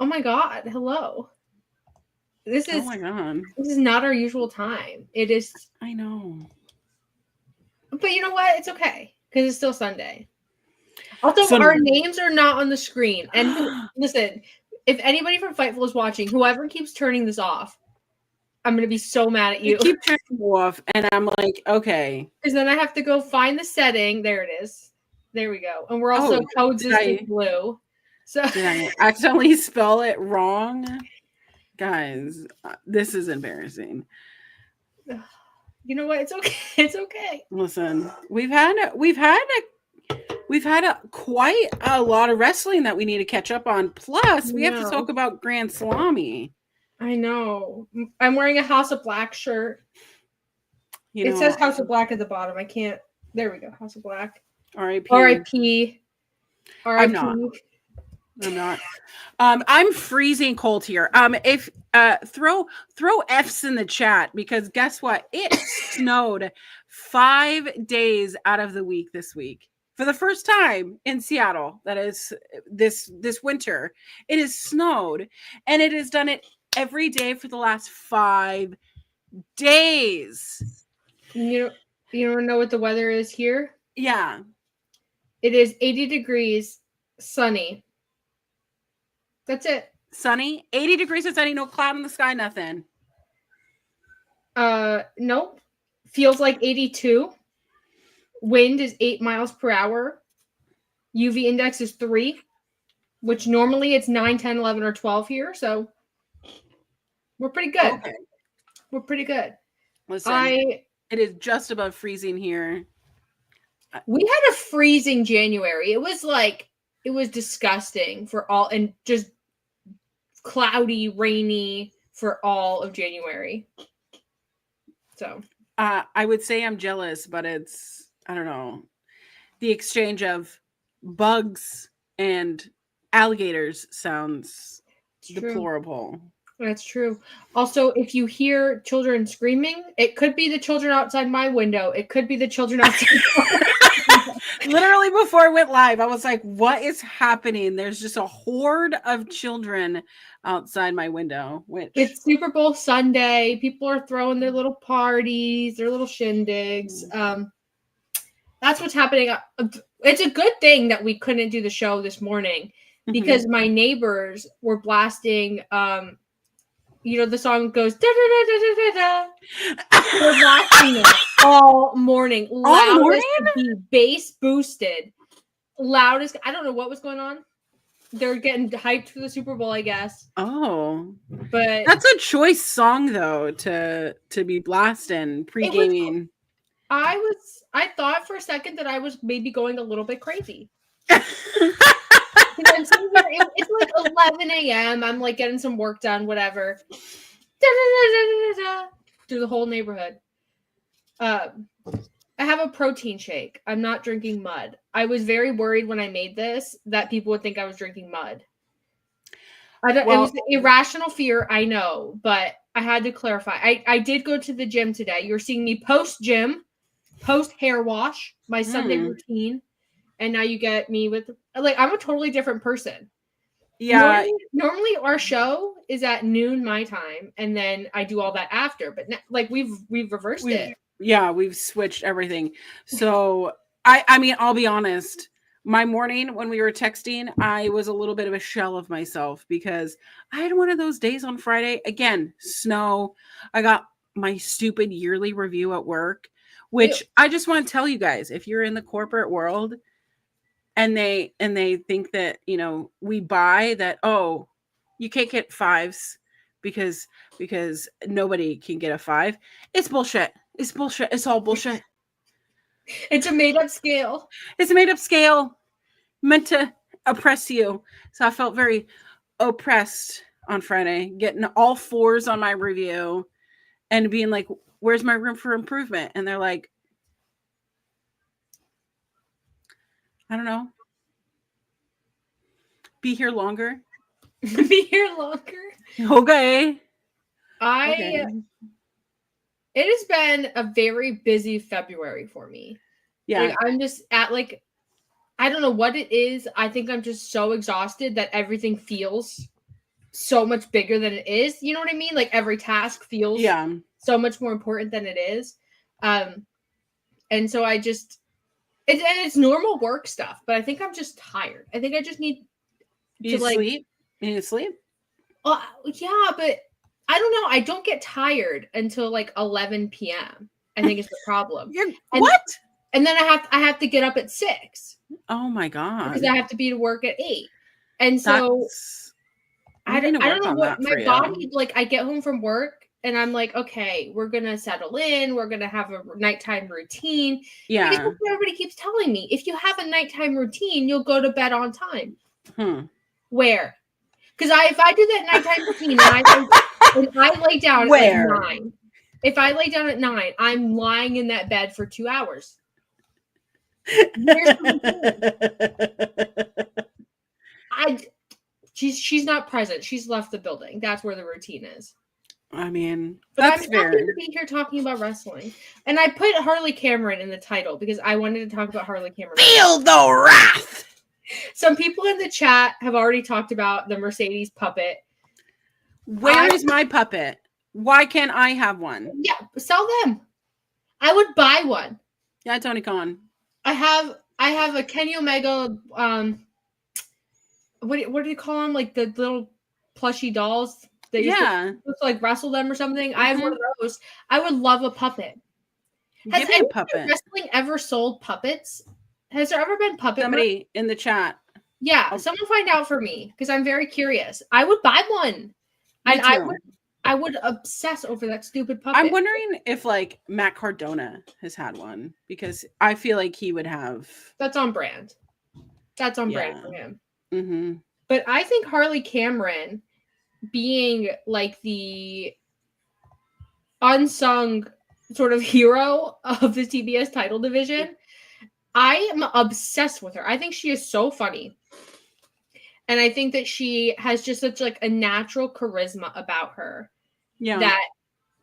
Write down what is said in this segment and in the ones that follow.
my God. Hello. This is, oh my God. This is not our usual time. It is. I know. But you know what? It's okay. Because it's still Sunday. Also, our names are not on the screen. And listen, if anybody from Fightful is watching, whoever keeps turning this off, I'm going to be so mad at you. I keep turning it off, and I'm like, okay. Because then I have to go find the setting. There it is. There we go. And we're also coexisting blue. So did I accidentally spell it wrong? Guys, this is embarrassing. You know what? It's okay. It's okay. Listen, we've had quite a lot of wrestling that we need to catch up on. Plus, we have to talk about Grand Slammy. I know. I'm wearing a House of Black shirt. It says House of Black at the bottom. I can't. There we go. House of Black. R.I.P. R.I.P. I'm not. I'm freezing cold here. If throw F's in the chat, because guess what? It snowed 5 days out of the week this week. For the first time in Seattle, that is this winter, it has snowed, and it has done it every day for the last 5 days. You don't know what the weather is here? Yeah. It is 80 degrees, sunny. That's it. Sunny? 80 degrees and sunny, no cloud in the sky, nothing. Nope. Feels like 82. Wind is 8 miles per hour. UV index is 3, which normally it's 9, 10, 11, or 12 here. So we're pretty good. Okay. We're pretty good. Listen, it is just above freezing here. We had a freezing January. It was disgusting for all, and just cloudy, rainy for all of January. So I would say I'm jealous, but it's, I don't know, the exchange of bugs and alligators sounds deplorable. That's true. Also, if you hear children screaming, it could be the children outside my window. It could be the children outside. Literally before I went live, I was like, what is happening? There's just a horde of children outside my window. It's Super Bowl Sunday. People are throwing their little parties, their little shindigs. That's what's happening. It's a good thing that we couldn't do the show this morning, because my neighbors were blasting the song goes da da da da da da. We're blasting it all morning. Loudest to be bass boosted. Loudest. I don't know what was going on. They're getting hyped for the Super Bowl, I guess. Oh, but that's a choice song though to be blasting pre-gaming. I thought for a second that I was maybe going a little bit crazy. It's like 11 a.m. I'm like getting some work done, whatever. Through the whole neighborhood. I have a protein shake. I'm not drinking mud. I was very worried when I made this that people would think I was drinking mud. It was an irrational fear, I know, but I had to clarify. I did go to the gym today. You're seeing me post-gym, post-hair wash, my Sunday routine. And now you get me with, I'm a totally different person. Yeah. Normally our show is at noon my time, and then I do all that after. But we've reversed it. Yeah, we've switched everything. So I mean, I'll be honest. My morning when we were texting, I was a little bit of a shell of myself because I had one of those days on Friday. Again, snow. I got my stupid yearly review at work, which I just want to tell you guys, if you're in the corporate world, and they think that, we buy that, you can't get 5s because nobody can get a 5. It's bullshit. It's bullshit. It's all bullshit. It's a made-up scale. It's a made-up scale meant to oppress you. So I felt very oppressed on Friday, getting all 4s on my review and being like, where's my room for improvement? And they're like, I don't know. Be here longer. Be here longer. Okay. It has been a very busy February for me. Yeah. I'm just at I don't know what it is. I think I'm just so exhausted that everything feels so much bigger than it is. You know what I mean? Like every task feels so much more important than it is. And so I just, and it's normal work stuff, but I think I'm just tired. I think I just need to sleep. You need to sleep? Yeah, but I don't know. I don't get tired until like 11 p.m. I think it's the problem. What? And then I have to get up at 6. Oh my God. Because I have to be to work at 8. And so I don't know what my body, like I get home from work and I'm like, okay, we're going to settle in. We're going to have a nighttime routine. Yeah. Because everybody keeps telling me, if you have a nighttime routine, you'll go to bed on time. Where? Because if I do that nighttime routine and I lay down at 9, if I lay down at 9, I'm lying in that bed for 2 hours. She's not present. She's left the building. That's where the routine is. I mean, but I'm happy to be here talking about wrestling. And I put Harley Cameron in the title because I wanted to talk about Harley Cameron. Feel the wrath. Some people in the chat have already talked about the Mercedes puppet. Where is my puppet? Why can't I have one? Yeah, sell them. I would buy one. Yeah, Tony Khan. I have a Kenny Omega. What do you call them? Like the little plushy dolls that you to like wrestle them or something. I have one of those. I would love a puppet. Has any wrestling ever sold puppets? Has there ever been puppet? Somebody in the chat. Yeah, someone find out for me because I'm very curious. I would buy one, and I would obsess over that stupid puppet. I'm wondering if like Matt Cardona has had one because I feel like he would have. That's on brand. That's on brand for him. Mm-hmm. But I think Harley Cameron being like the unsung sort of hero of the TBS title division. I am obsessed with her. I think she is so funny. And I think that she has just such like a natural charisma about her. Yeah. That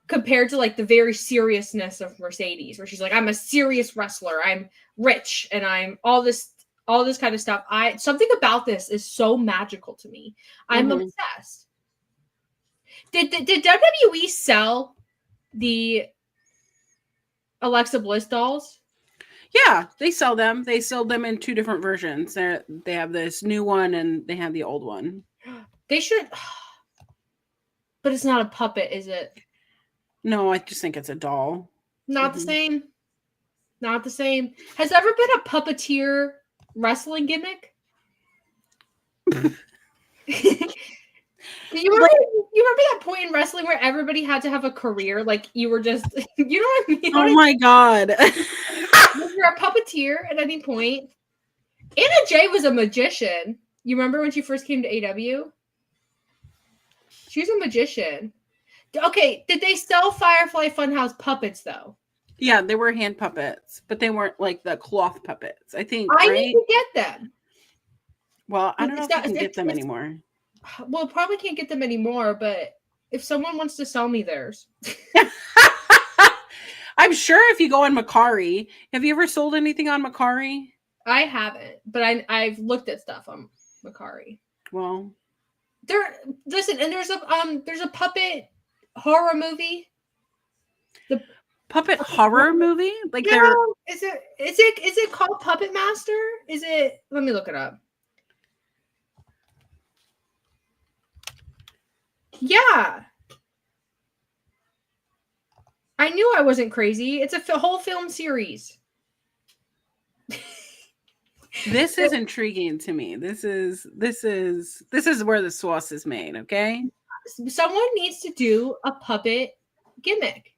compared to like the very seriousness of Mercedes, where she's like, I'm a serious wrestler. I'm rich and I'm all this kind of stuff. Something about this is so magical to me. I'm obsessed. Did WWE sell the Alexa Bliss dolls? Yeah, they sell them. They sell them in 2 different versions. They have this new one and they have the old one. They should, but it's not a puppet, is it? No, I just think it's a doll. Not the same. Not the same. Has there ever been a puppeteer wrestling gimmick? You remember that point in wrestling where everybody had to have a career? Like you were just, you know what I mean? Oh my God. You're a puppeteer at any point. Anna Jay was a magician. You remember when she first came to AEW? She was a magician. Okay, did they sell Firefly Funhouse puppets though? Yeah, they were hand puppets, but they weren't like the cloth puppets. I think I need to get them. Well, I don't know if you can get them anymore. Well, probably can't get them anymore, but if someone wants to sell me theirs. I'm sure if you go on Macari. Have you ever sold anything on Macari? I haven't, but I've looked at stuff on Macari. Well, listen, and there's a puppet horror movie. The puppet horror movie? Like is it called Puppet Master? Is it? Let me look it up. Yeah. I knew I wasn't crazy. It's a whole film series. This is intriguing to me. This is where the sauce is made, okay? Someone needs to do a puppet gimmick.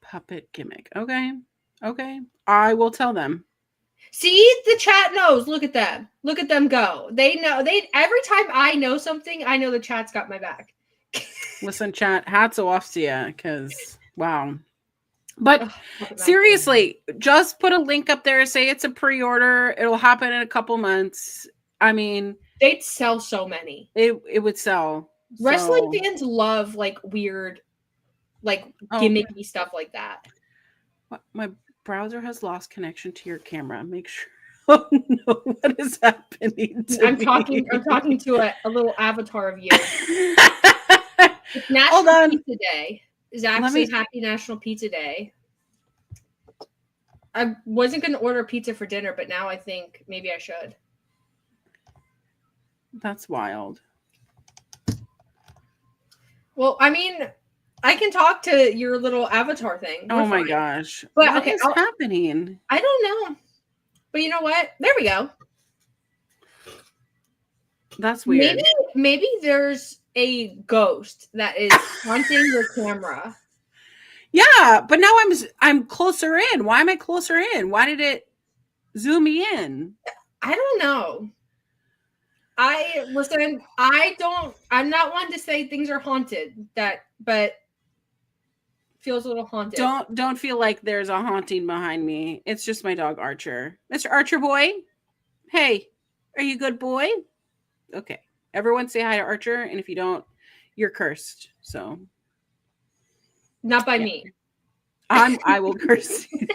Puppet gimmick. Okay. Okay. I will tell them. See, the chat knows. Look at them. Look at them go. They know. Every time I know something, I know the chat's got my back. Listen, chat, hats off to you because wow. But seriously, just put a link up there. Say it's a pre-order. It'll happen in a couple months. I mean, they'd sell so many. It would sell. Wrestling fans love like weird, like gimmicky stuff like that. My browser has lost connection to your camera. Make sure. Oh no, what is happening to I'm me? talking to a little avatar of you. It's Hold National on. Pizza Day. Zach Let says me- Happy National Pizza Day. I wasn't going to order pizza for dinner, but now I think maybe I should. That's wild. Well, I mean, I can talk to your little avatar thing. We're Oh my fine. gosh. But What okay, is happening? I don't know. But you know what? There we go. That's weird. Maybe there's a ghost that is haunting your camera. Yeah, but now I'm closer in. Why am I closer in? Why did it zoom me in? I don't know. I'm not one to say things are haunted, but feels a little haunted. Don't feel like there's a haunting behind me. It's just my dog Archer. Mr. Archer boy. Hey, are you a good boy? Okay. Everyone say hi to Archer, and if you don't, you're cursed. So Not by me. I will curse you.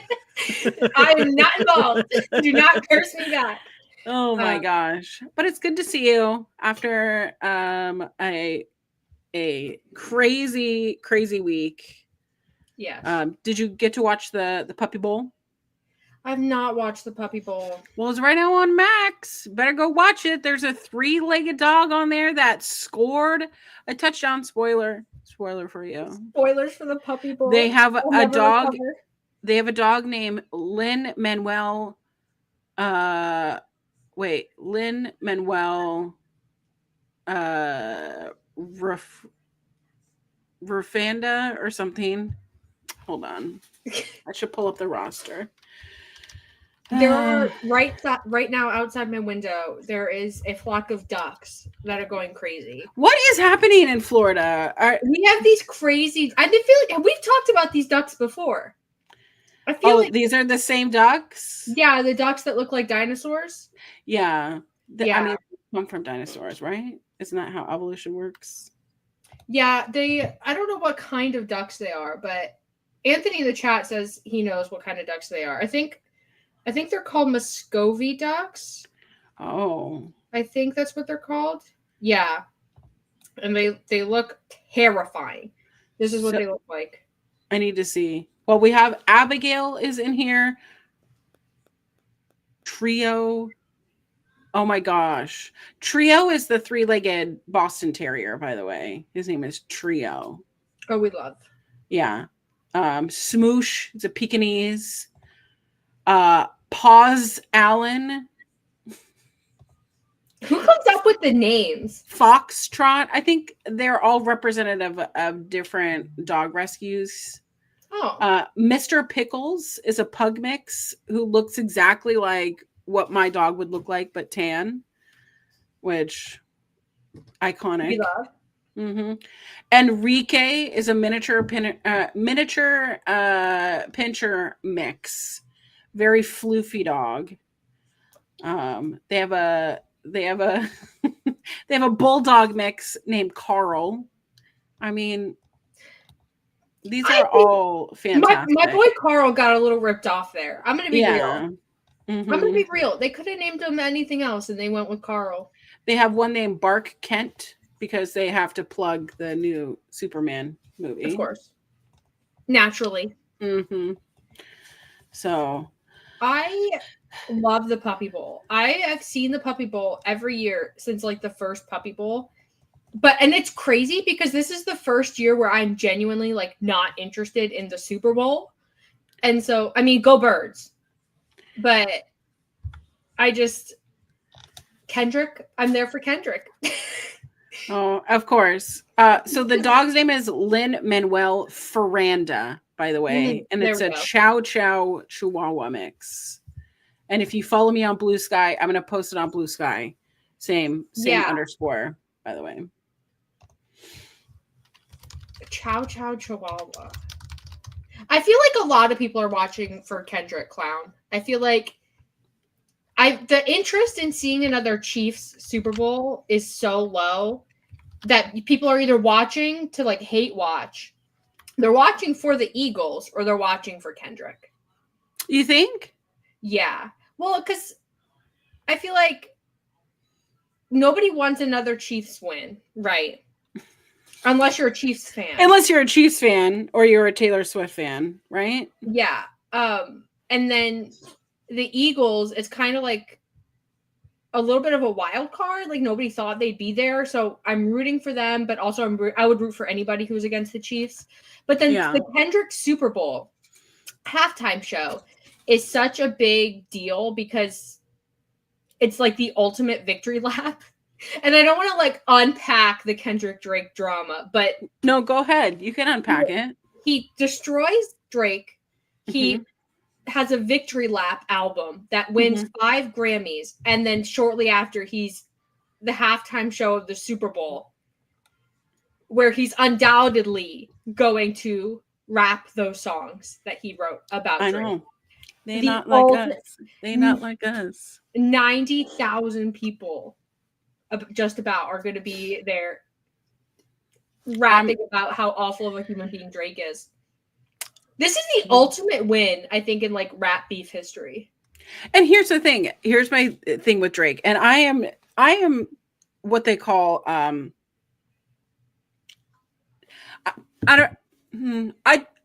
I am not involved. Do not curse me back. Oh my gosh. But it's good to see you after a crazy week. Yeah. Did you get to watch the Puppy Bowl? I've not watched the Puppy Bowl. Well, it's right now on Max. Better go watch it. There's a 3-legged dog on there that scored a touchdown. Spoiler for you. Spoilers for the Puppy Bowl. They have a dog. Recover. They have a dog named Lin-Manuel. Lin-Manuel. Rafanda or something. Hold on. I should pull up the roster. There are right now outside my window. There is a flock of ducks that are going crazy. What is happening in Florida? We have these crazy. I feel like we've talked about these ducks before. I feel like these are the same ducks. Yeah, the ducks that look like dinosaurs. Yeah, yeah. I mean, they come from dinosaurs, right? Isn't that how evolution works? Yeah, I don't know what kind of ducks they are, but Anthony in the chat says he knows what kind of ducks they are. I think they're called Muscovy ducks. Oh. I think that's what they're called. Yeah. And they look terrifying. This is what they look like. I need to see. Well, we have Abigail is in here. Trio. Oh my gosh. Trio is the 3-legged Boston Terrier, by the way. His name is Trio. Oh, we love. Yeah. Smoosh is a Pekingese. Paws Allen. Who comes up with the names? Foxtrot. I think they're all representative of different dog rescues. Oh. Mr. Pickles is a pug mix who looks exactly like what my dog would look like, but tan, which iconic. We love. Mm-hmm. Enrique is a miniature pincher mix. Very floofy dog. They have a they have a bulldog mix named Carl. I mean, these are all fantastic. My boy Carl got a little ripped off there. I'm gonna be real. Mm-hmm. I'm gonna be real. They could have named him anything else, and they went with Carl. They have one named Bark Kent because they have to plug the new Superman movie. Of course. Naturally. Mm-hmm. So I love the Puppy Bowl. I have seen the Puppy Bowl every year since like the first Puppy Bowl. And it's crazy because this is the first year where I'm genuinely like not interested in the Super Bowl. And so, I mean, go Birds. But Kendrick, I'm there for Kendrick. Oh, of course. So the dog's name is Lin-Manuel Ferranda, by the way. And it's a Chow Chow Chihuahua mix. And if you follow me on Blue Sky, I'm going to post it on Blue Sky. Same underscore, by the way. Chow Chow Chihuahua. I feel like a lot of people are watching for Kendrick Clown. I feel like the interest in seeing another Chiefs Super Bowl is so low that people are either watching to like hate watch. They're watching for the Eagles or they're watching for Kendrick. You think? Yeah. Well, because I feel like nobody wants another Chiefs win, right? Unless you're a Chiefs fan. Unless you're a Chiefs fan or you're a Taylor Swift fan, right? Yeah. And then the Eagles, it's kind of like a little bit of a wild card. Like nobody thought they'd be there. So I'm rooting for them, but also I would root for anybody who was against the Chiefs. But then the Kendrick Super Bowl halftime show is such a big deal because it's like the ultimate victory lap. And I don't want to like unpack the Kendrick Drake drama, but no, go ahead. You can unpack it. He destroys Drake. He has a victory lap album that wins 5 Grammys, and then shortly after he's the halftime show of the Super Bowl, where he's undoubtedly going to rap those songs that he wrote about Drake. I know. They not like us. They not like us. 90,000 people just about are going to be there rapping about how awful of a human being Drake is. This is the ultimate win, I think, in like rap beef history. And here's the thing. Here's my thing with Drake. And I am what they call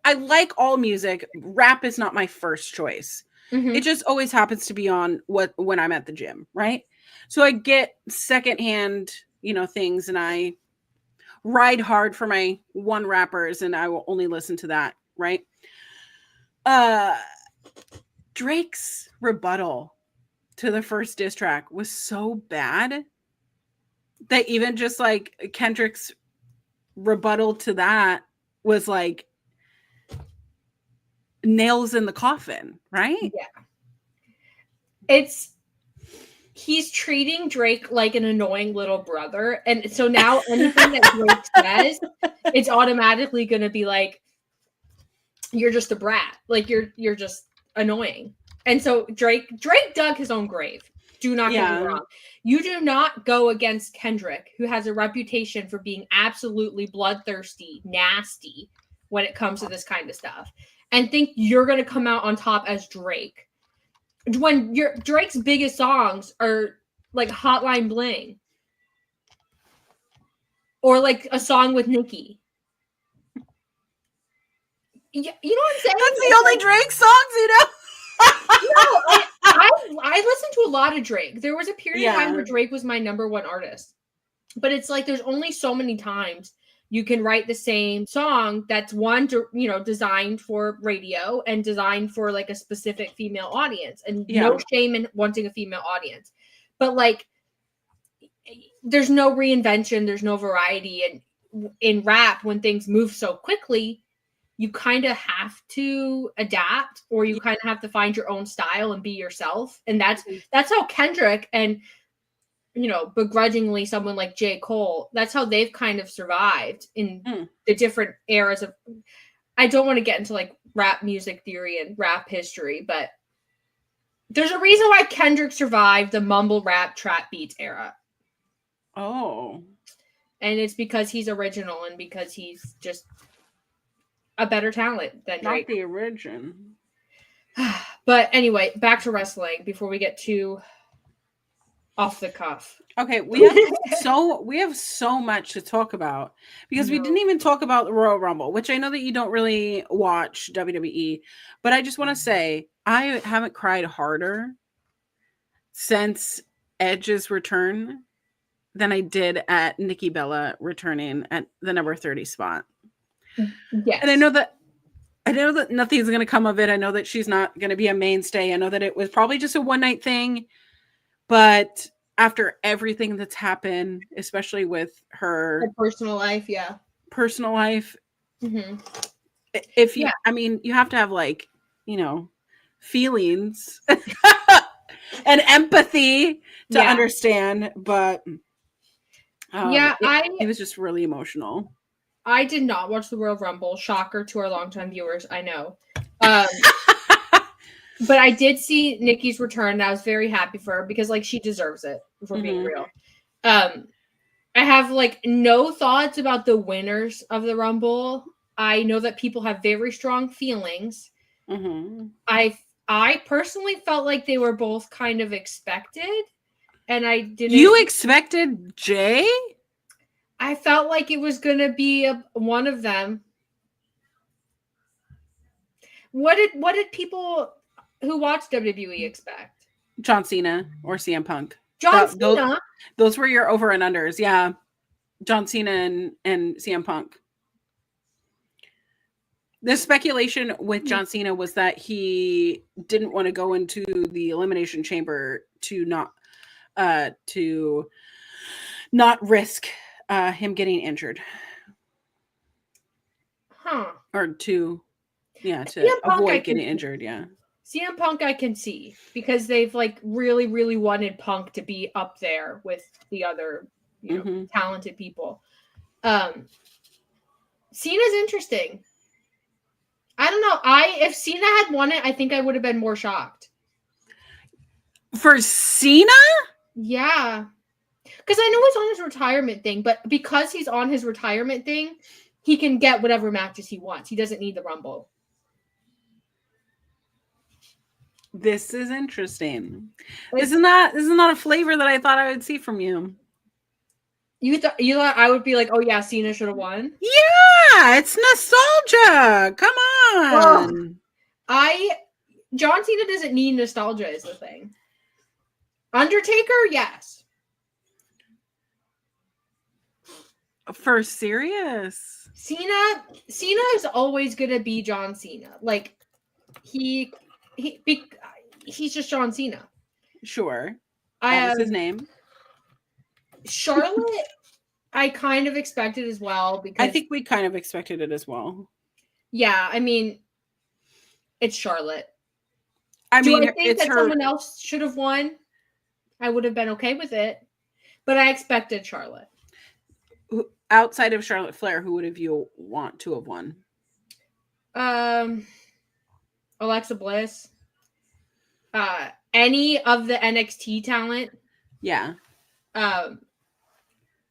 I like all music. Rap is not my first choice. It just always happens to be on when I'm at the gym, right? So I get secondhand, things, and I ride hard for my one rappers, and I will only listen to that, right? Drake's rebuttal to the first diss track was so bad that even just like Kendrick's rebuttal to that was like nails in the coffin, right? Yeah. He's treating Drake like an annoying little brother. And so now anything that Drake says, it's automatically going to be like, you're just a brat. Like you're just annoying. And so Drake dug his own grave. Do not get me wrong. You do not go against Kendrick, who has a reputation for being absolutely bloodthirsty, nasty when it comes to this kind of stuff, and think you're going to come out on top as Drake. When Drake's biggest songs are like Hotline Bling or like a song with Nicki. You know what I'm saying? That's the only Drake songs, I listened to a lot of Drake. There was a period of time where Drake was my number one artist. But it's like there's only so many times you can write the same song that's designed for radio and designed for like a specific female audience, and no shame in wanting a female audience. But like there's no reinvention, there's no variety, and in rap when things move so quickly, you kind of have to adapt, or you kind of have to find your own style and be yourself. And that's how Kendrick and begrudgingly someone like J. Cole, that's how they've kind of survived in the different eras of, I don't want to get into like rap music theory and rap history, but there's a reason why Kendrick survived the mumble rap trap beats era. Oh. And it's because he's original and because he's just a better talent than Drake. Not the origin. But anyway, back to wrestling before we get too off the cuff. Okay, we have so much to talk about because we didn't even talk about the Royal Rumble, which I know that you don't really watch WWE, but I just want to say I haven't cried harder since Edge's return than I did at Nikki Bella returning at the number 30 spot. Yes. And I know that nothing's going to come of it. I know that she's not going to be a mainstay. I know that it was probably just a one-night thing, but after everything that's happened, especially with her personal life, if you, I mean, you have to have like, feelings and empathy to understand, but it was just really emotional. I did not watch the Royal Rumble. Shocker to our longtime viewers, I know. But I did see Nikki's return, and I was very happy for her because, like, she deserves it, if we're being real. I have, like, no thoughts about the winners of the Rumble. I know that people have very strong feelings. I personally felt like they were both kind of expected. and I didn't. You expected Jay? I felt like it was going to be one of them. What did people who watch WWE expect? John Cena or CM Punk. John Cena. Those were your over and unders. Yeah. John Cena and CM Punk. The speculation with John Cena was that he didn't want to go into the Elimination Chamber to not risk him getting injured. Huh. Or to avoid getting injured, yeah. CM Punk I can see because they've like really, really wanted Punk to be up there with the other, talented people. Cena's interesting. I don't know. If Cena had won it, I think I would have been more shocked. For Cena? Yeah. Because I know he's on his retirement thing, but because he's on his retirement thing, he can get whatever matches he wants. He doesn't need the Rumble. This is interesting. This is not a flavor that I thought I would see from you. You thought I would be like, oh yeah, Cena should have won? Yeah, it's nostalgia. Come on. John Cena doesn't need nostalgia is the thing. Undertaker, yes. For serious. Cena is always gonna be John Cena. Like he's just John Cena. Sure. What was his name? Charlotte, I kind of expected as well because I think we kind of expected it as well. Yeah, I mean, it's Charlotte. I think that someone else should have won? I would have been okay with it, but I expected Charlotte. Outside of Charlotte Flair, who would have you want to have won? Alexa Bliss. Any of the NXT talent. Yeah.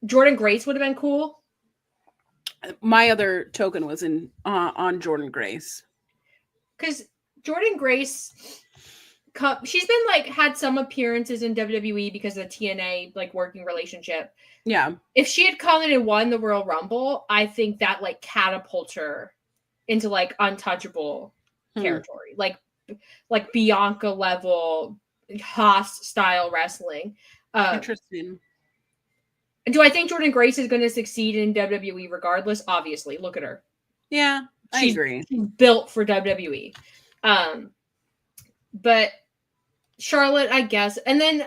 Jordan Grace would have been cool. My other token was on Jordan Grace. Because Jordan Grace, she's been like had some appearances in WWE because of the TNA like working relationship. Yeah. If she had come in and won the Royal Rumble, I think that like catapults her into like untouchable territory. Like Bianca level, Haas style wrestling. Interesting. Do I think Jordan Grace is going to succeed in WWE regardless? Obviously. Look at her. Yeah, I agree. She's built for WWE. But Charlotte, I guess. And then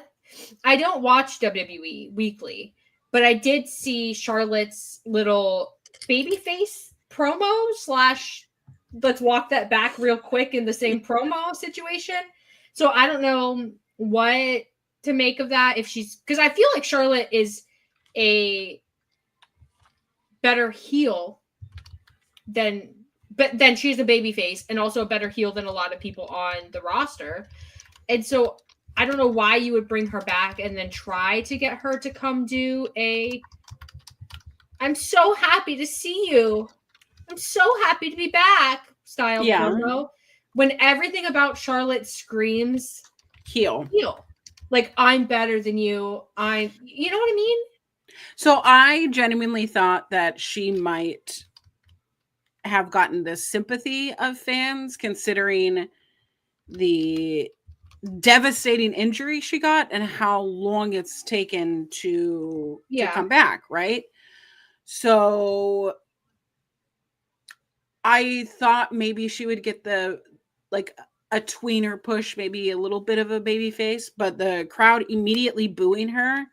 I don't watch WWE weekly, but I did see Charlotte's little babyface promo / let's walk that back real quick in the same promo situation. So I don't know what to make of that. Because I feel like Charlotte is a better heel than she's a babyface and also a better heel than a lot of people on the roster. And so I don't know why you would bring her back and then try to get her to come do I'm so happy to see you. I'm so happy to be back style promo when everything about Charlotte screams heel. Like I'm better than you. You know what I mean? So I genuinely thought that she might have gotten the sympathy of fans considering the devastating injury she got and how long it's taken to come back, right? So I thought maybe she would get a tweener push, maybe a little bit of a baby face, but the crowd immediately booing her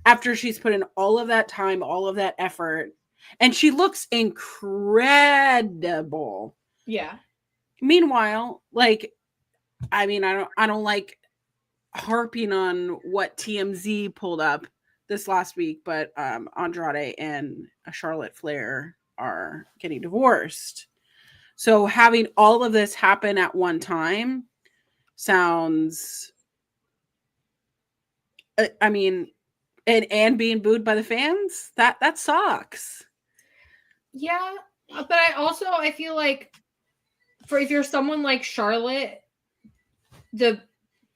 after she's put in all of that time, all of that effort, and she looks incredible. Yeah. Meanwhile, I don't like harping on what TMZ pulled up this last week, but Andrade and Charlotte Flair are getting divorced. So having all of this happen at one time sounds, and being booed by the fans, that sucks. Yeah, but I feel like if you're someone like Charlotte, the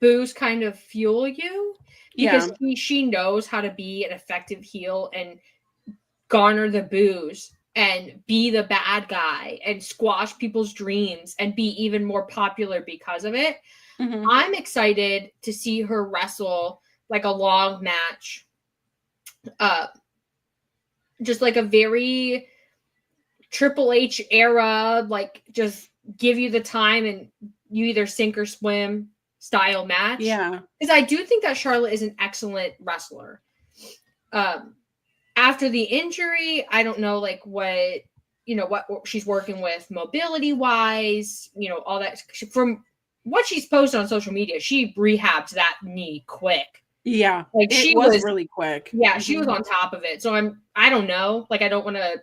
boos kind of fuel you because she knows how to be an effective heel and garner the boos and be the bad guy and squash people's dreams and be even more popular because of it. Mm-hmm. I'm excited to see her wrestle like a long match. Just like a very Triple H era, like just give you the time and you either sink or swim style match. Yeah. Because I do think that Charlotte is an excellent wrestler. After the injury, I don't know like what she's working with mobility wise, all that. From what she's posted on social media, she rehabbed that knee quick. Yeah. Like she was really quick. Yeah, mm-hmm. She was on top of it. So I don't know. Like I don't want to,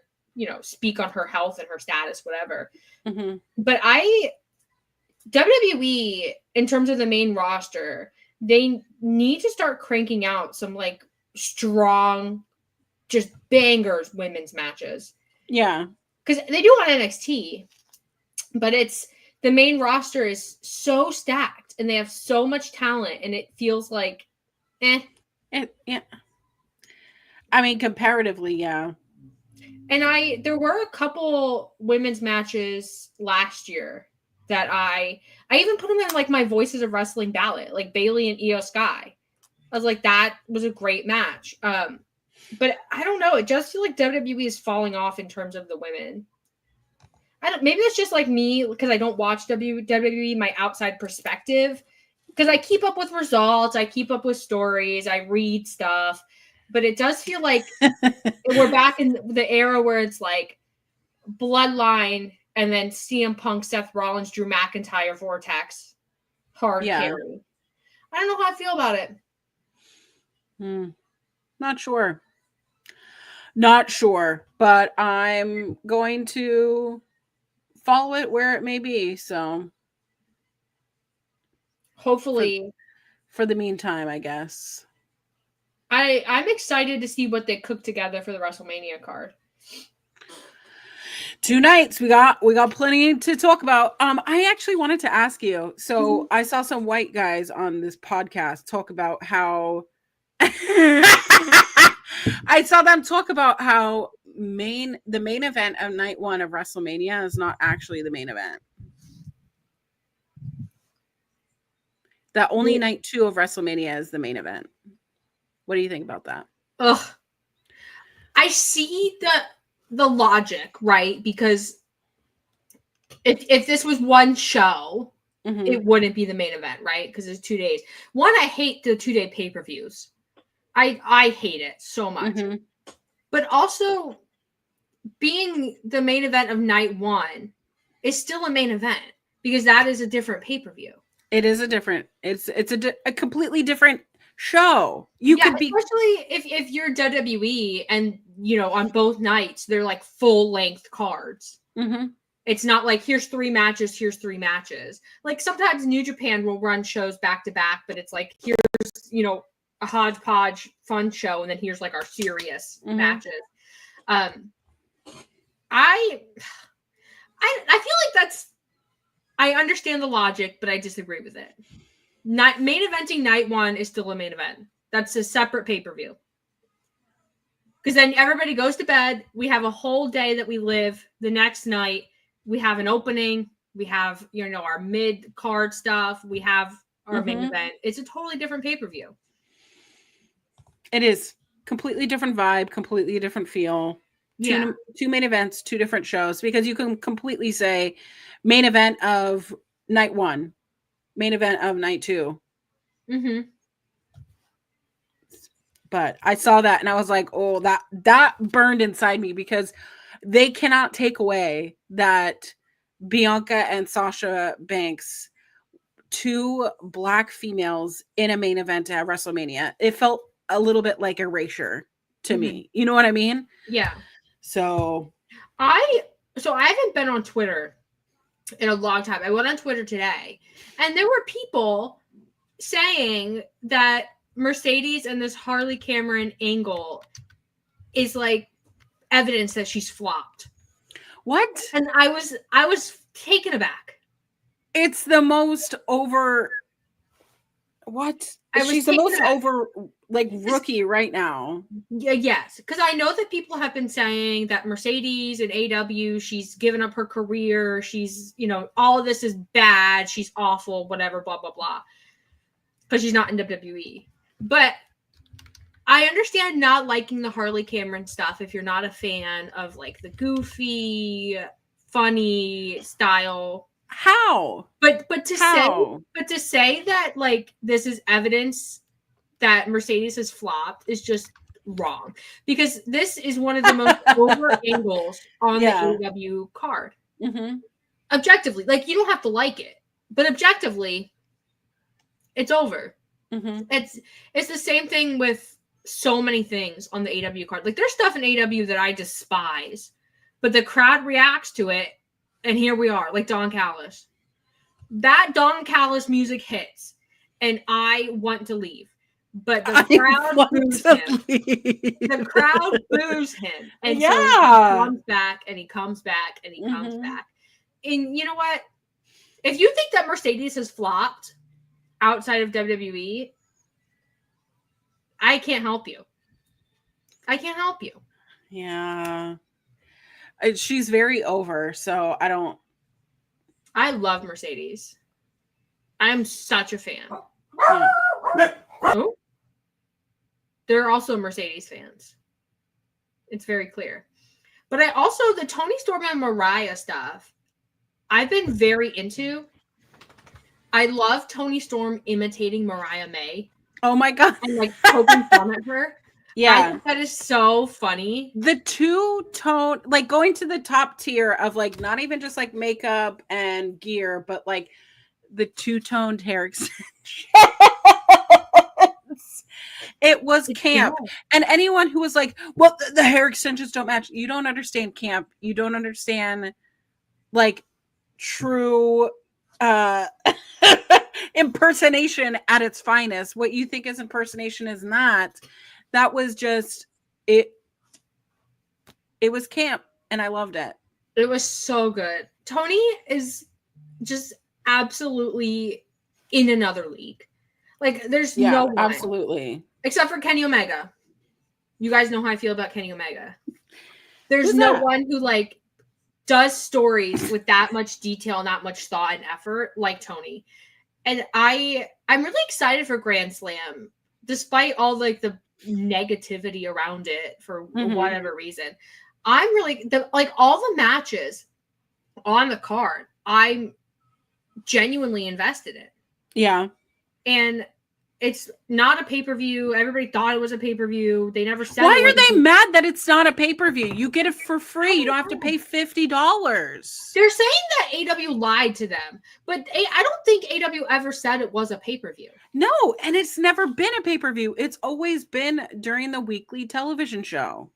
speak on her health and her status, whatever. Mm-hmm. But WWE, in terms of the main roster, they need to start cranking out some like strong, just bangers women's matches. Yeah. Because they do on NXT, but the main roster is so stacked and they have so much talent and it feels like, yeah. I mean, comparatively, yeah. And there were a couple women's matches last year that I even put them in like my Voices of Wrestling ballot, like Bayley and Io Sky. I was like, that was a great match. But I don't know. It just feels like WWE is falling off in terms of the women. Maybe that's just like me because I don't watch WWE, my outside perspective. Because I keep up with results, I keep up with stories, I read stuff. But it does feel like we're back in the era where it's like Bloodline and then CM Punk, Seth Rollins, Drew McIntyre, Vortex, hard carry. I don't know how I feel about it. Not sure, but I'm going to follow it where it may be. So hopefully for the meantime, I guess. I'm excited to see what they cook together for the WrestleMania card. 2 nights. We got plenty to talk about. I actually wanted to ask you. So I saw some white guys on this podcast talk about how I saw them talk about how the main event of night 1 of WrestleMania is not actually the main event. That only night 2 of WrestleMania is the main event. What do you think about that? Ugh. I see the logic, right? Because if this was one show, it wouldn't be the main event, right? Because it's 2 days. One, I hate the 2-day pay-per-views. I hate it so much. But also, being the main event of night 1 is still a main event because that is a different pay-per-view. It is it's a completely different show. Especially if you're WWE and on both nights they're like full length cards. It's not like here's 3 matches. Like sometimes New Japan will run shows back to back, but it's like here's a hodgepodge fun show, and then here's like our serious matches. I feel like I understand the logic, but I disagree with it. Main eventing night 1 is still a main event. That's a separate pay-per-view. Because then everybody goes to bed. We have a whole day that we live. The next night, we have an opening. We have, our mid-card stuff. We have our main event. It's a totally different pay-per-view. It is. Completely different vibe, completely different feel. Two main events, 2 different shows. Because you can completely say main event of night 1. Main event of night 2. But I saw that and I was like, oh, that burned inside me because they cannot take away that Bianca and Sasha Banks, 2 black females in a main event at WrestleMania. It felt a little bit like erasure to me. You know what I mean? Yeah. So I haven't been on Twitter in a long time. I went on Twitter today and there were people saying that Mercedes and this Harley Cameron angle is like evidence that she's flopped. What? And I was taken aback. It's the most over What? I was She's the taken most over, like, rookie right now. Yeah, yes, because I know that people have been saying that Mercedes and AEW, she's given up her career. She's, all of this is bad. She's awful, whatever, blah, blah, blah. Because she's not in WWE. But I understand not liking the Harley Cameron stuff if you're not a fan of, like, the goofy, funny style. How? But to say that, like, this is evidence that Mercedes has flopped is just wrong, because this is one of the most over angles on the AEW card. Mm-hmm. Objectively, like, you don't have to like it, but objectively, it's over. Mm-hmm. It's the same thing with so many things on the AEW card. Like, there's stuff in AEW that I despise, but the crowd reacts to it, and here we are, like Don Callis. That Don Callis music hits, and I want to leave. But the crowd boos him. The crowd boos him. And so he comes back, and he comes back, and he comes back. And you know what? If you think that Mercedes has flopped outside of WWE, I can't help you. I can't help you. Yeah. She's very over, so I don't. I love Mercedes. I'm such a fan. Yeah. Oh. They're also Mercedes fans. It's very clear. But I also, the Toni Storm and Mariah stuff, I've been very into. I love Toni Storm imitating Mariah May. Oh my God. And, like, poking fun at her. Yeah. I think that is so funny. The two-tone, like, going to the top tier of, like, not even just, like, makeup and gear, but, like, the two-toned hair extensions. It was camp. Yeah. And anyone who was like, well, the hair extensions don't match. You don't understand camp. You don't understand, like, true impersonation at its finest. What you think is impersonation is not. That was just it. It was camp, and I loved it. It was so good. Toni is just absolutely in another league. Like, there's no one. Absolutely. Except for Kenny Omega. You guys know how I feel about Kenny Omega. There's no one who, like, does stories with that much detail, not much thought and effort like Toni. And I'm really excited for Grand Slam, despite all, like, the negativity around it for whatever reason. I'm really, all the matches on the card, I'm genuinely invested in. Yeah. And it's not a pay-per-view. Everybody thought it was a pay-per-view. They never said. Why are they mad that it's not a pay-per-view? You get it for free. You don't have to pay $50. They're saying that AEW lied to them, but I don't think AEW ever said it was a pay-per-view. No, and it's never been a pay-per-view. It's always been during the weekly television show.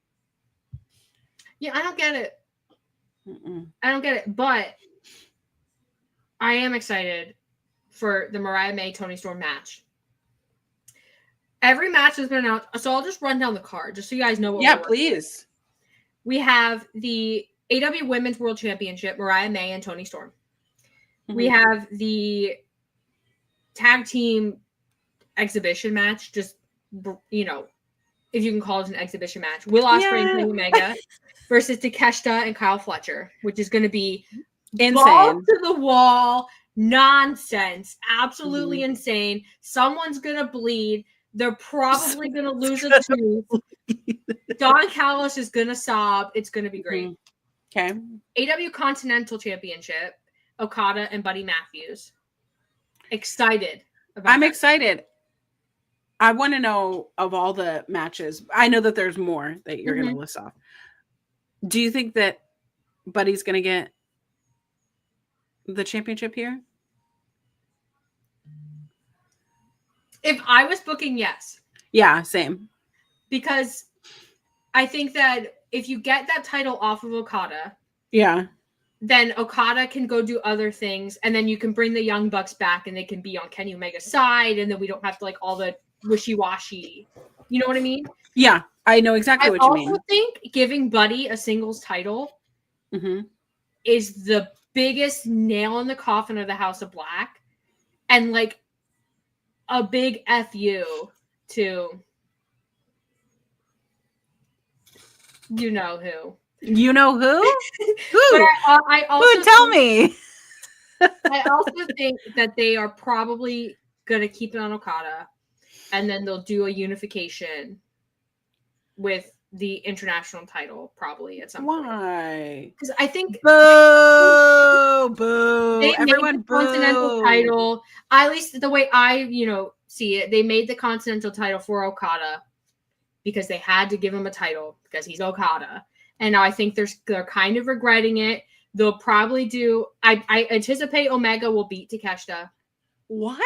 Yeah, I don't get it. I don't get it, but I am excited for the Mariah May Toni Storm match. Every match has been announced, so I'll just run down the card just so you guys know what. Yeah, please. We have the AEW Women's World Championship, Mariah May and Toni Storm. We have the tag team exhibition match, just, if you can call it an exhibition match. Will Ospreay and Kenny Omega versus Takeshita and Kyle Fletcher, which is going to be insane, ball to the wall nonsense, absolutely insane. Someone's going to bleed. They're probably going to lose a tooth. Don Callis is going to sob. It's going to be great. Okay. AEW Continental Championship, Okada and Buddy Matthews. Excited about I'm excited. I want to know of all the matches. I know that there's more that you're going to list off. Do you think that Buddy's going to get the championship here? If I was booking, yes. Yeah, same. Because I think that if you get that title off of Okada, then Okada can go do other things, and then you can bring the Young Bucks back, and they can be on Kenny Omega's side, and then we don't have to, like, all the wishy-washy. You know what I mean? Yeah, I know exactly what you mean. I also think giving Buddy a singles title is the biggest nail in the coffin of the House of Black. And, like, a big FU to you know who. You know who? Who? But I also Who? Tell me. I also think that they are probably going to keep it on Okada, and then they'll do a unification with the international title probably at some point. Why? Because I think boo. They Everyone made the Continental title. At least the way I, see it, they made the Continental title for Okada because they had to give him a title because he's Okada. And now I think they're kind of regretting it. They'll probably do. I anticipate Omega will beat Takeshita. What?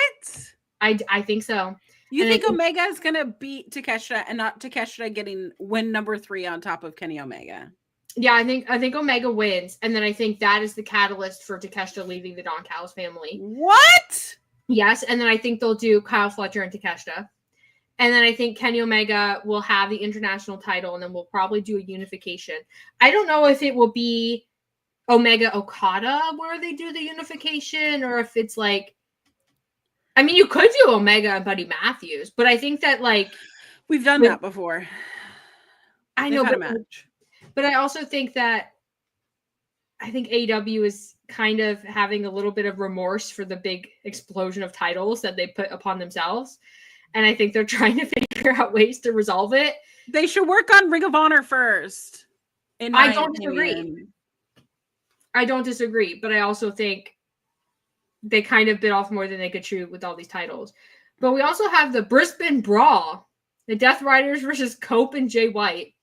I think so. You think Omega is gonna beat Takeshita and not Takeshita getting win number 3 on top of Kenny Omega? Yeah, I think Omega wins, and then I think that is the catalyst for Takeshita leaving the Don Callis family. What? Yes, and then I think they'll do Kyle Fletcher and Takeshita. And then I think Kenny Omega will have the international title, and then we'll probably do a unification. I don't know if it will be Omega Okada where they do the unification, or if it's like, I mean, you could do Omega and Buddy Matthews, but I think that we've done that before. I know, but I also think that AEW is kind of having a little bit of remorse for the big explosion of titles that they put upon themselves. And I think they're trying to figure out ways to resolve it. They should work on Ring of Honor first. I don't disagree, but I also think they kind of bit off more than they could chew with all these titles. But we also have the Brisbane Brawl, the Death Riders versus Cope and Jay White.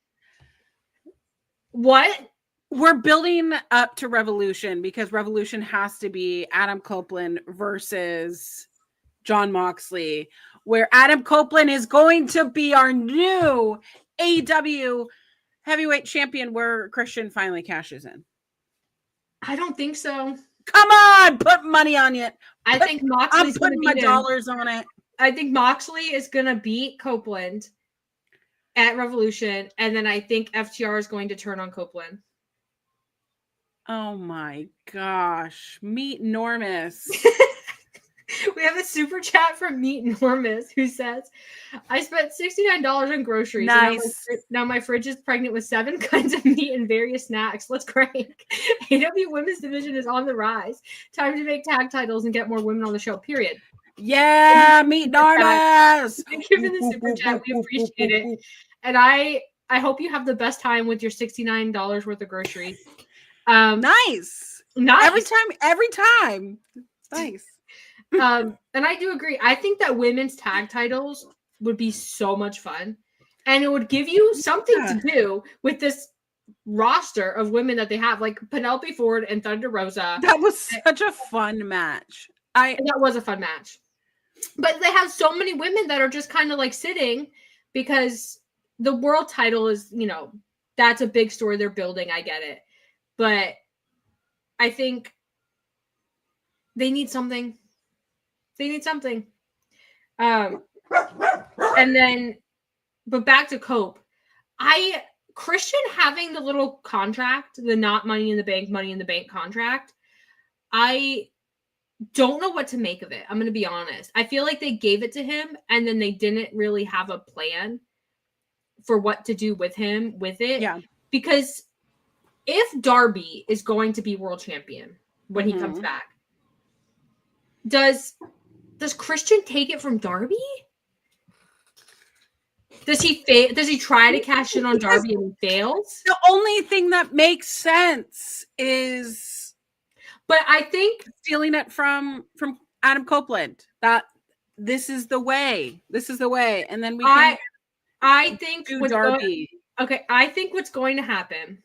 What? We're building up to Revolution because Revolution has to be Adam Copeland versus Jon Moxley, where Adam Copeland is going to be our new AEW heavyweight champion, where Christian finally cashes in. I don't think so. Come on, put money on it. I think Moxley's I'm putting my dollars on it. I think Moxley is going to beat Copeland at Revolution, and then I think FTR is going to turn on Copeland. Oh my gosh. Meet Normus. We have a super chat from Meet Normus who says, I spent $69 on groceries. Nice. Now my fridge is pregnant with 7 kinds of meat and various snacks. Let's crank. AEW Women's Division is on the rise. Time to make tag titles and get more women on the show, period. Yeah, Meet Normus. Thank you for the super chat. We appreciate it. And I hope you have the best time with your $69 worth of groceries. Nice. Every time. Nice. And I do agree. I think that women's tag titles would be so much fun, and it would give you something to do with this roster of women that they have, like Penelope Ford and Thunder Rosa. That was such a fun match. That was a fun match, but they have so many women that are just kind of like sitting because the world title is, that's a big story they're building. I get it, but I think they need something. And then, but back to Cope. Christian having the little contract, the not Money in the Bank contract, I don't know what to make of it. I'm going to be honest. I feel like they gave it to him and then they didn't really have a plan for what to do with him with it. Yeah. Because if Darby is going to be world champion when he comes back, does Christian take it from Darby? Does he try to cash in on Darby and he fails? The only thing that makes sense is, but I think stealing it from Adam Copeland. That this is the way, and then we can. I think do Darby. I think what's going to happen,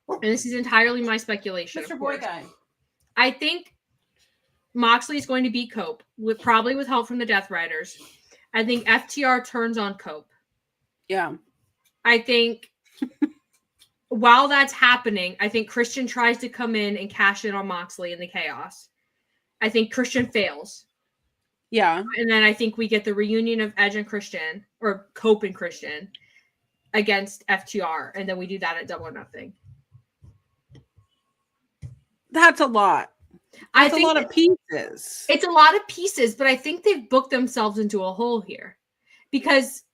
and this is entirely my speculation. Mr. Boy Guy. I think Moxley is going to beat Cope, probably with help from the Death Riders. I think FTR turns on Cope. Yeah. I think while that's happening, I think Christian tries to come in and cash in on Moxley in the chaos. I think Christian fails. Yeah. And then I think we get the reunion of Edge and Christian, or Cope and Christian, against FTR. And then we do that at Double or Nothing. That's a lot. It's a lot of pieces. It's a lot of pieces, but I think they've booked themselves into a hole here because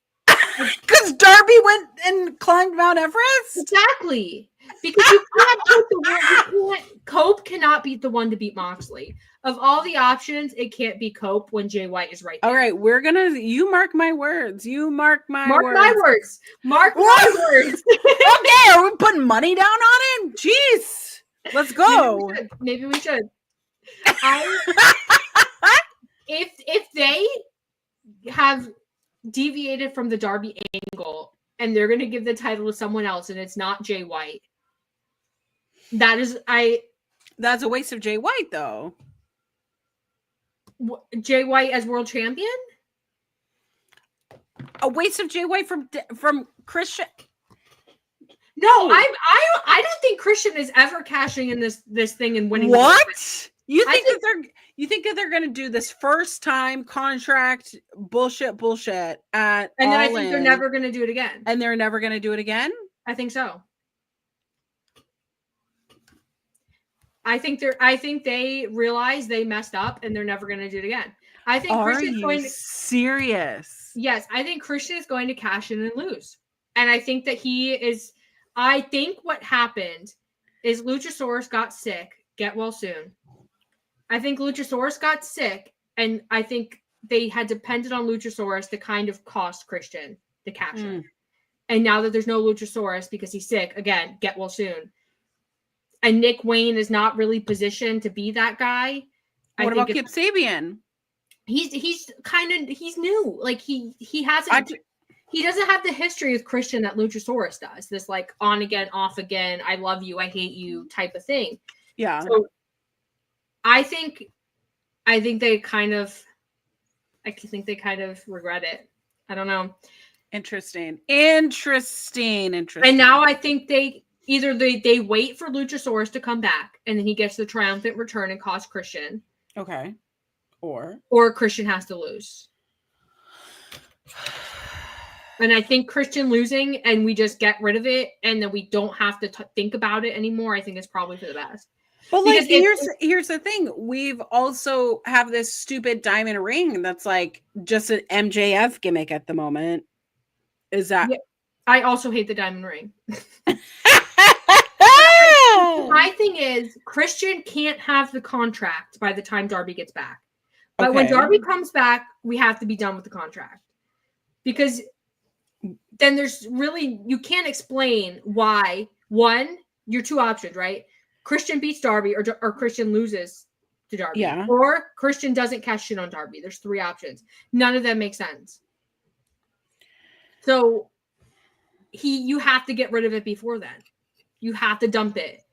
Darby went and climbed Mount Everest. Exactly, because you can't put the one. Cope cannot beat the one to beat Moxley. Of all the options, it can't be Cope when Jay White is right there. All right, you mark my words. You mark my words. My words. Mark my words. Okay, are we putting money down on it? Jeez. Let's go. Maybe we should. If they have deviated from the Darby angle and they're going to give the title to someone else and it's not Jay White, that's a waste of Jay White, though. Jay White as world champion? A waste of Jay White from Christian. No, I don't think Christian is ever cashing in this thing and winning. What? You think that they're going to do this first time contract bullshit at and then I think they're never going to do it again. And they're never going to do it again? I think so. I think they realize they messed up and they're never going to do it again. I think Christian's going to serious. Yes, I think Christian is going to cash in and lose. And I think that I think what happened is Luchasaurus got sick. Get well soon. I think Luchasaurus got sick, and I think they had depended on Luchasaurus to kind of cost Christian the cash in. And now that there's no Luchasaurus because he's sick, again, get well soon. And Nick Wayne is not really positioned to be that guy. What about Kip Sabian? He's new. Like he hasn't. He doesn't have the history with Christian that Luchasaurus does. This like on again, off again, I love you, I hate you type of thing. Yeah. So I think they kind of regret it. I don't know. Interesting. And now I think they wait for Luchasaurus to come back and then he gets the triumphant return and costs Christian. Okay. Or Christian has to lose. And I think Christian losing and we just get rid of it and then we don't have to think about it anymore. I think it's probably for the best. But like, here's the thing. We've also have this stupid diamond ring that's like just an MJF gimmick at the moment. Is that? Yeah, I also hate the diamond ring. My thing is, Christian can't have the contract by the time Darby gets back. But when Darby comes back, we have to be done with the contract. Because then you can't explain why. One, your two options, right? Christian beats Darby or Christian loses to Darby. Yeah. Or Christian doesn't cash in on Darby. There's three options. None of them make sense. So you have to get rid of it before then. You have to dump it.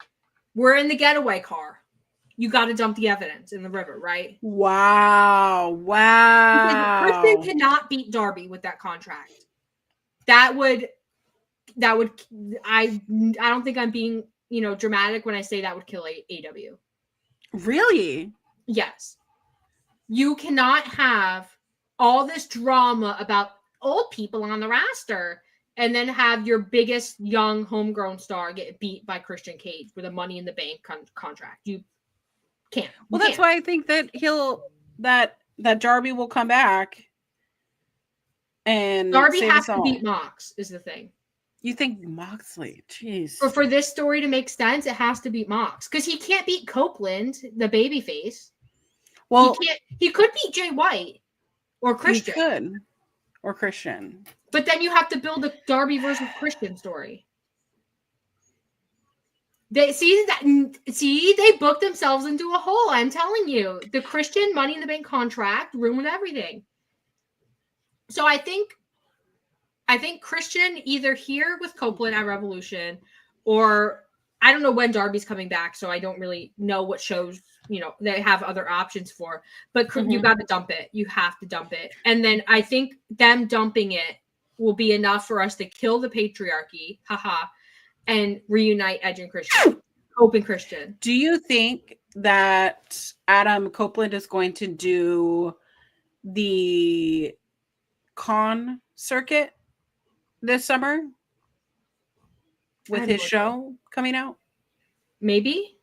We're in the getaway car. You got to dump the evidence in the river, right? Wow. Because Christian cannot beat Darby with that contract. I don't think I'm being, dramatic when I say that would kill AEW. Really? Yes. You cannot have all this drama about old people on the roster and then have your biggest young homegrown star get beat by Christian Cage with a Money in the Bank contract. You can't. Well, that's why I think that that Darby will come back. And Darby has to beat Mox is the thing. You think Moxley? Jeez. For this story to make sense, it has to beat Mox because he can't beat Copeland, the babyface. Well, he could beat Jay White or Christian. He could. Or Christian. But then you have to build a Darby versus Christian story. They booked themselves into a hole. I'm telling you, the Christian Money in the Bank contract ruined everything. So I think Christian either here with Copeland at Revolution, or I don't know when Darby's coming back, so I don't really know what shows they have other options for. But you got to dump it. You have to dump it, and then I think them dumping it will be enough for us to kill the patriarchy, and reunite Edge and Christian, Hope and Christian. Do you think that Adam Copeland is going to do the con circuit this summer with his show coming out? Maybe.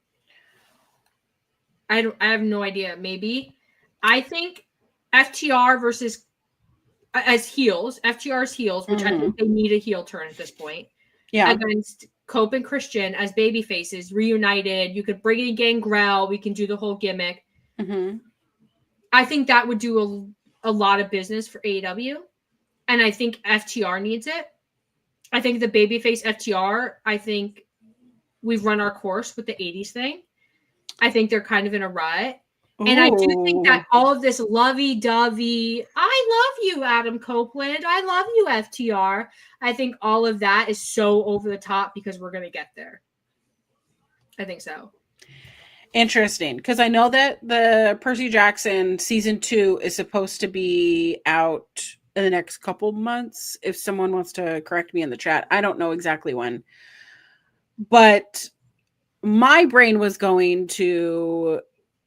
I have no idea. Maybe. I think FTR versus as heels, FTR's heels, which I think they need a heel turn at this point. Yeah. Against Cope and Christian as baby faces, reunited. You could bring in Gangrel. We can do the whole gimmick. I think that would do a lot of business for AEW. And I think FTR needs it. I think the babyface FTR, I think we've run our course with the 80s thing. I think they're kind of in a rut. And I do think that all of this lovey-dovey, I love you, Adam Copeland. I love you, FTR. I think all of that is so over the top because we're going to get there. I think so. Interesting. Because I know that the Percy Jackson season 2 is supposed to be out in the next couple months. If someone wants to correct me in the chat, I don't know exactly when. But my brain was going to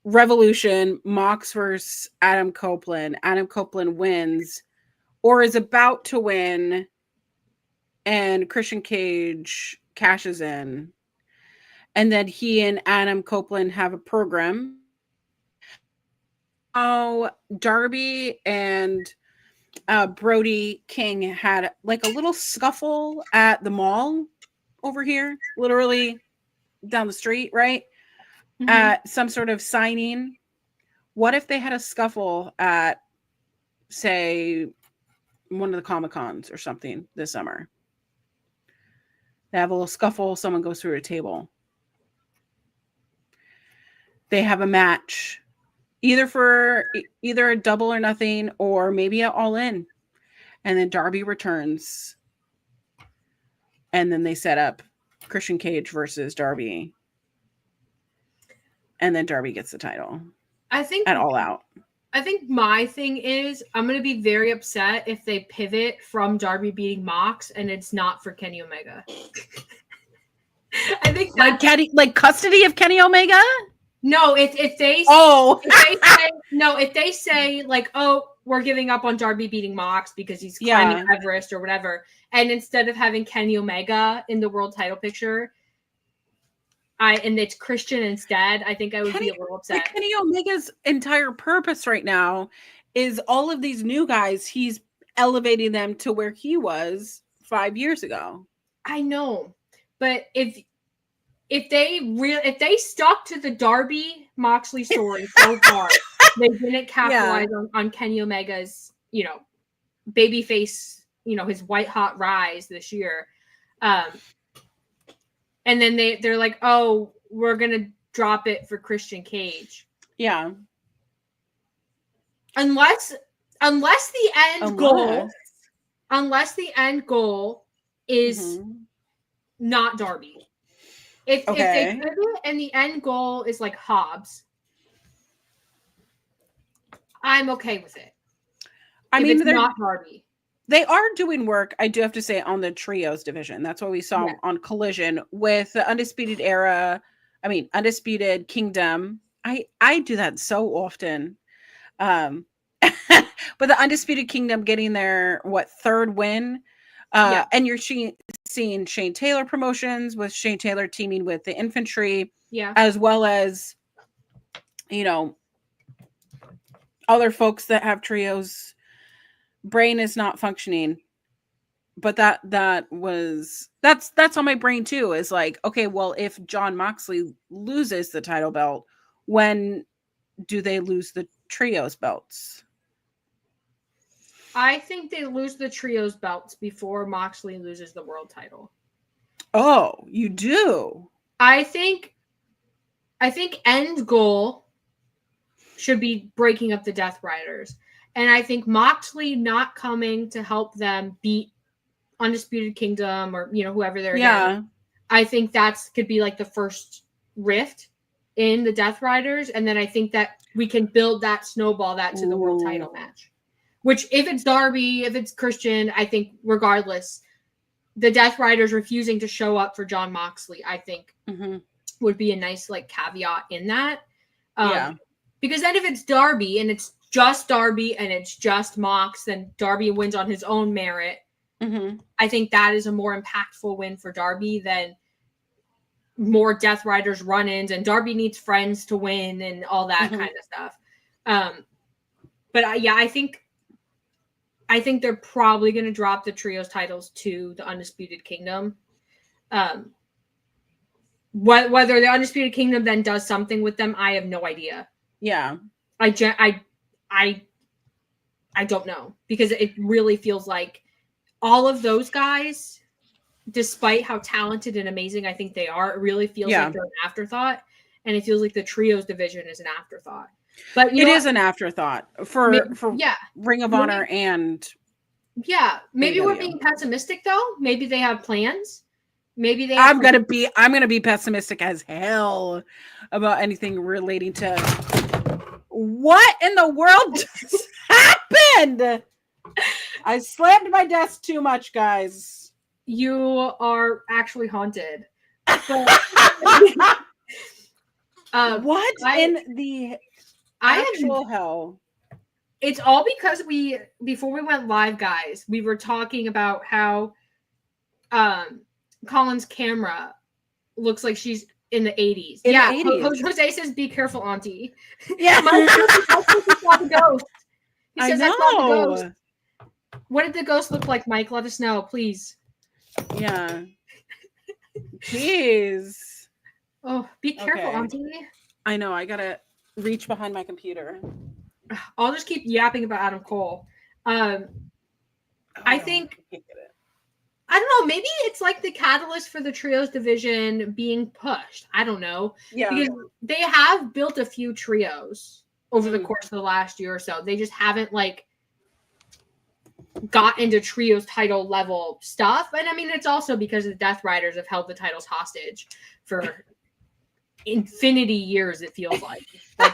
Revolution, Mox versus Adam Copeland. Adam Copeland wins or is about to win, and Christian Cage cashes in. And then he and Adam Copeland have a program. Oh, Darby and Brody King had like a little scuffle at the mall over here, literally down the street, right? At some sort of signing. What if they had a scuffle at, say, one of the Comic-Cons or something this summer? They have a little scuffle, someone goes through a table. They have a match, either a double or nothing, or maybe an all-in. And then Darby returns. And then they set up Christian Cage versus Darby. And then Darby gets the title. I think at All Out. I think my thing is I'm going to be very upset if they pivot from Darby beating Mox and it's not for Kenny Omega. I think like custody of Kenny Omega? No, if they if they say like, oh, we're giving up on Darby beating Mox because he's climbing Everest or whatever, and instead of having Kenny Omega in the world title picture, and it's Christian instead, I think I would be a little upset. Kenny Omega's entire purpose right now is all of these new guys. He's elevating them to where he was 5 years ago. I know, but if they stuck to the Darby Moxley story so far, they didn't capitalize on Kenny Omega's, babyface, his white hot rise this year. And then they're like, oh, we're going to drop it for Christian Cage. Yeah. Unless the end goal is not Darby. If they pivot and the end goal is like Hobbs, I'm okay with it. I mean, they're not Darby. They are doing work, I do have to say, on the trios division. That's what we saw on Collision with the Undisputed Kingdom. I do that so often. But the Undisputed Kingdom getting their, third win? And you're seeing Shane Taylor promotions with Shane Taylor teaming with the Infantry. Yeah. As well as, other folks that have trios. Brain is not functioning, but that's on my brain too, is like, okay, well, if Jon Moxley loses the title belt, when do they lose the trios belts? I think they lose the trios belts before Moxley loses the world title. Oh, you do? I think end goal should be breaking up the Death Riders. And I think Moxley not coming to help them beat Undisputed Kingdom or, whoever they're against. I think could be like the first rift in the Death Riders. And then I think that we can build that, snowball that to the world title match. Which, if it's Darby, if it's Christian, I think regardless, the Death Riders refusing to show up for Jon Moxley, I think would be a nice caveat in that. Because then if it's Darby and it's just Darby and it's just Mox, then Darby wins on his own merit. I think that is a more impactful win for Darby than more Death Riders run-ins, and Darby needs friends to win and all that kind of stuff. But I think they're probably going to drop the trios titles to the Undisputed Kingdom. Whether the Undisputed Kingdom then does something with them, I have no idea. Yeah. I don't know, because it really feels like all of those guys, despite how talented and amazing I think they are, it really feels like they're an afterthought, and it feels like the trios division is an afterthought. But it is an afterthought for Ring of Honor and maybe we're being pessimistic though. Maybe they have plans. Maybe they. I'm gonna be pessimistic as hell about anything relating to what in the world just happened. I slammed my desk too much, guys. You are actually haunted. What in the actual hell? It's all because before we went live, guys, we were talking about how Colin's camera looks like she's in the 80s. The 80s. Jose says, "Be careful, Auntie." Yeah. He saw the ghost. He says, I saw the ghost. What did the ghost look like, Mike? Let us know, please. Yeah. Jeez. Oh, be careful, Auntie. I know. I gotta reach behind my computer. I'll just keep yapping about Adam Cole. I think, I don't know, maybe it's like the catalyst for the trios division being pushed. I don't know. Yeah. Because they have built a few trios over the course of the last year or so. They just haven't got into trios title level stuff. And I mean, it's also because the Death Riders have held the titles hostage for infinity years, it feels like an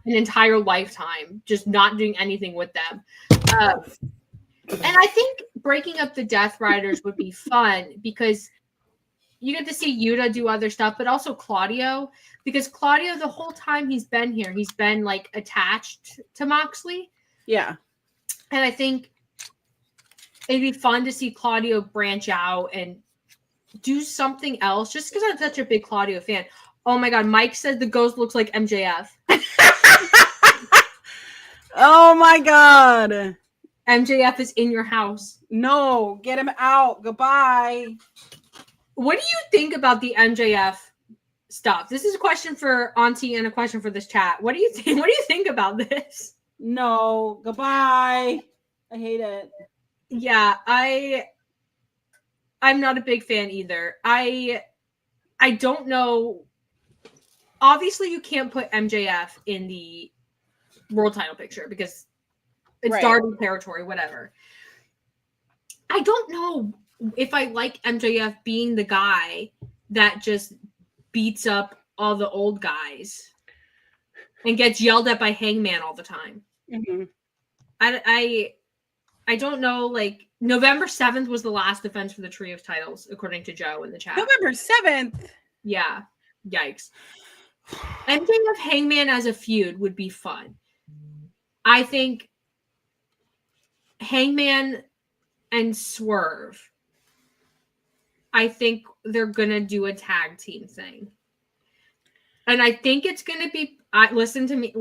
entire lifetime, just not doing anything with them. And I think breaking up the Death Riders would be fun because you get to see Yuta do other stuff, but also Claudio, because Claudio, the whole time he's been here, he's been attached to Moxley. Yeah. And I think it'd be fun to see Claudio branch out and do something else, just because I'm such a big Claudio fan. Oh my God, Mike said the ghost looks like MJF. Oh my God. MJF is in your house. No, get him out. Goodbye. What do you think about the MJF stuff? This is a question for Auntie and a question for this chat. What do you think? What do you think about this? No, goodbye. I hate it. Yeah, I'm not a big fan either. I don't know. Obviously, you can't put MJF in the world title picture because it's Darby territory, whatever. I don't know if I like MJF being the guy that just beats up all the old guys and gets yelled at by Hangman all the time. Mm-hmm. I don't know, November 7th was the last defense for the trios titles, according to Joe in the chat. November 7th? Yeah. Yikes. MJF Hangman as a feud would be fun. I think Hangman and Swerve, I think they're going to do a tag team thing. And I think it's going to be, listen to me,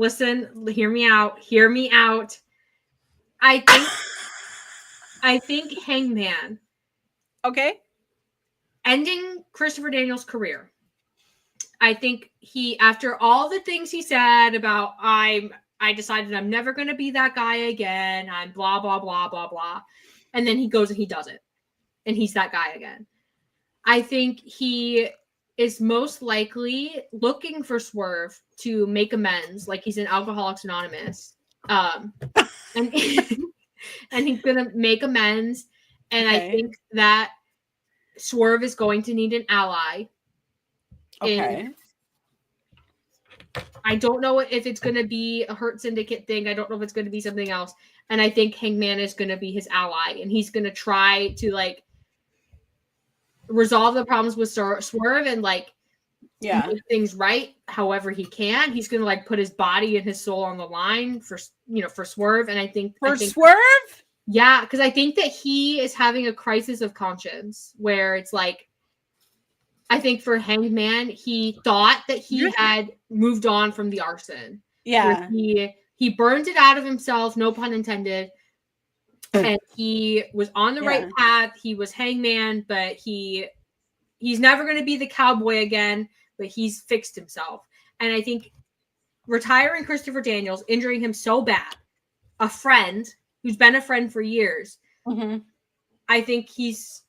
hear me out. I think Hangman. Okay. Ending Christopher Daniels' career. I think after all the things he said about, I decided I'm never going to be that guy again. I'm blah, blah, blah, blah, blah. And then he goes and he does it. And he's that guy again. I think he is most likely looking for Swerve to make amends, like he's in Alcoholics Anonymous. And he's going to make amends. And I think that Swerve is going to need an ally. Okay. I don't know if it's going to be a Hurt Syndicate thing. I don't know if it's going to be something else. And I think Hangman is going to be his ally. And he's going to try to, resolve the problems with Swerve and, make things right however he can. He's going to, put his body and his soul on the line for Swerve. And I think... Swerve? Yeah, because I think that he is having a crisis of conscience where it's I think for Hangman, he thought that he had moved on from the arson. Yeah. He burned it out of himself, no pun intended. And he was on the right path. He was Hangman, but he's never going to be the cowboy again, but he's fixed himself. And I think retiring Christopher Daniels, injuring him so bad, a friend who's been a friend for years, I think he's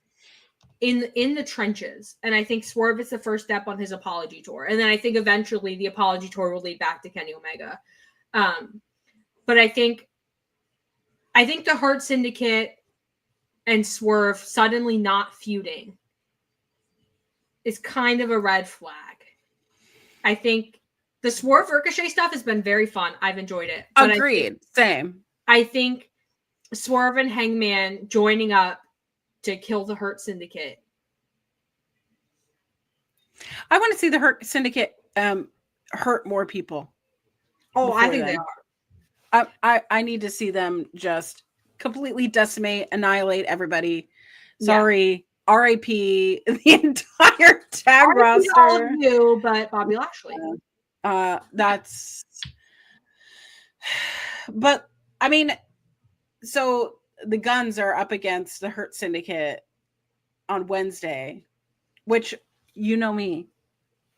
in the trenches. And I think Swerve is the first step on his apology tour. And then I think eventually the apology tour will lead back to Kenny Omega. But I think the Hurt Syndicate and Swerve suddenly not feuding is kind of a red flag. I think the Swerve Ricochet stuff has been very fun. I've enjoyed it. Agreed. Same. I think Swerve and Hangman joining up to kill the Hurt Syndicate. I want to see the Hurt Syndicate hurt more people. Oh, I think they are. I need to see them just completely decimate, annihilate everybody. Sorry, RIP the entire tag roster. All of you, but Bobby Lashley. But I mean, so the Guns are up against the Hurt Syndicate on Wednesday, which you know me.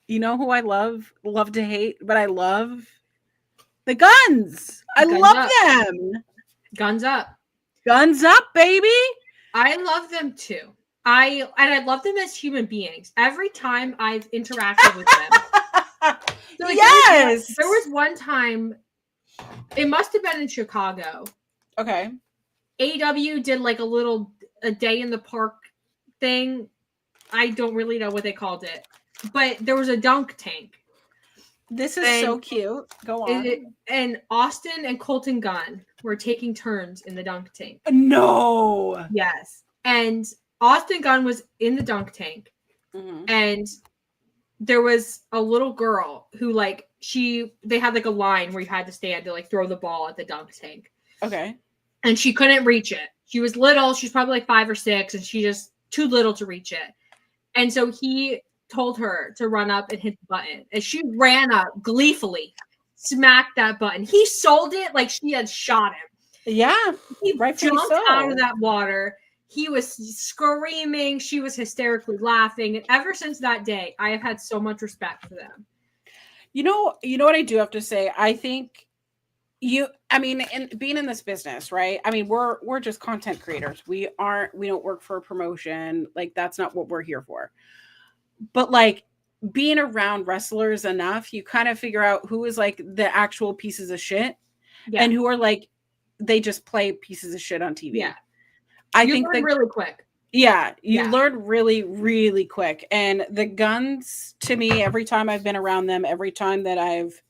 You know who I love to hate, but I love the Guns. I love them. Guns up. Guns up, baby. I love them too. I love them as human beings. Every time I've interacted with them. So yes. There was one time, it must have been in Chicago. Okay. AEW did like a day in the park thing. I don't really know what they called it. But there was a dunk tank. This is so cute. Go on. And Austin and Colton Gunn were taking turns in the dunk tank. No. Yes. And Austin Gunn was in the dunk tank. Mm-hmm. And there was a little girl who they had like a line where you had to stand to like throw the ball at the dunk tank. Okay. And she couldn't reach it. She was little. She's probably like 5 or 6 and she just too little to reach it. And so he told her to run up and hit the button. And she ran up gleefully, smacked that button. He sold it like she had shot him. Yeah. He jumped out of that water. He was screaming. She was hysterically laughing. And ever since that day, I have had so much respect for them. You know what I do have to say? I think being in this business, right? I mean, we're just content creators. We don't work for a promotion. Like, that's not what we're here for. But like being around wrestlers enough, you kind of figure out who is like the actual pieces of shit and who are like, they just play pieces of shit on TV. Yeah. I think really quick. Yeah. You learn really, really quick. And the Guns, to me, every time I've been around them, every time that I've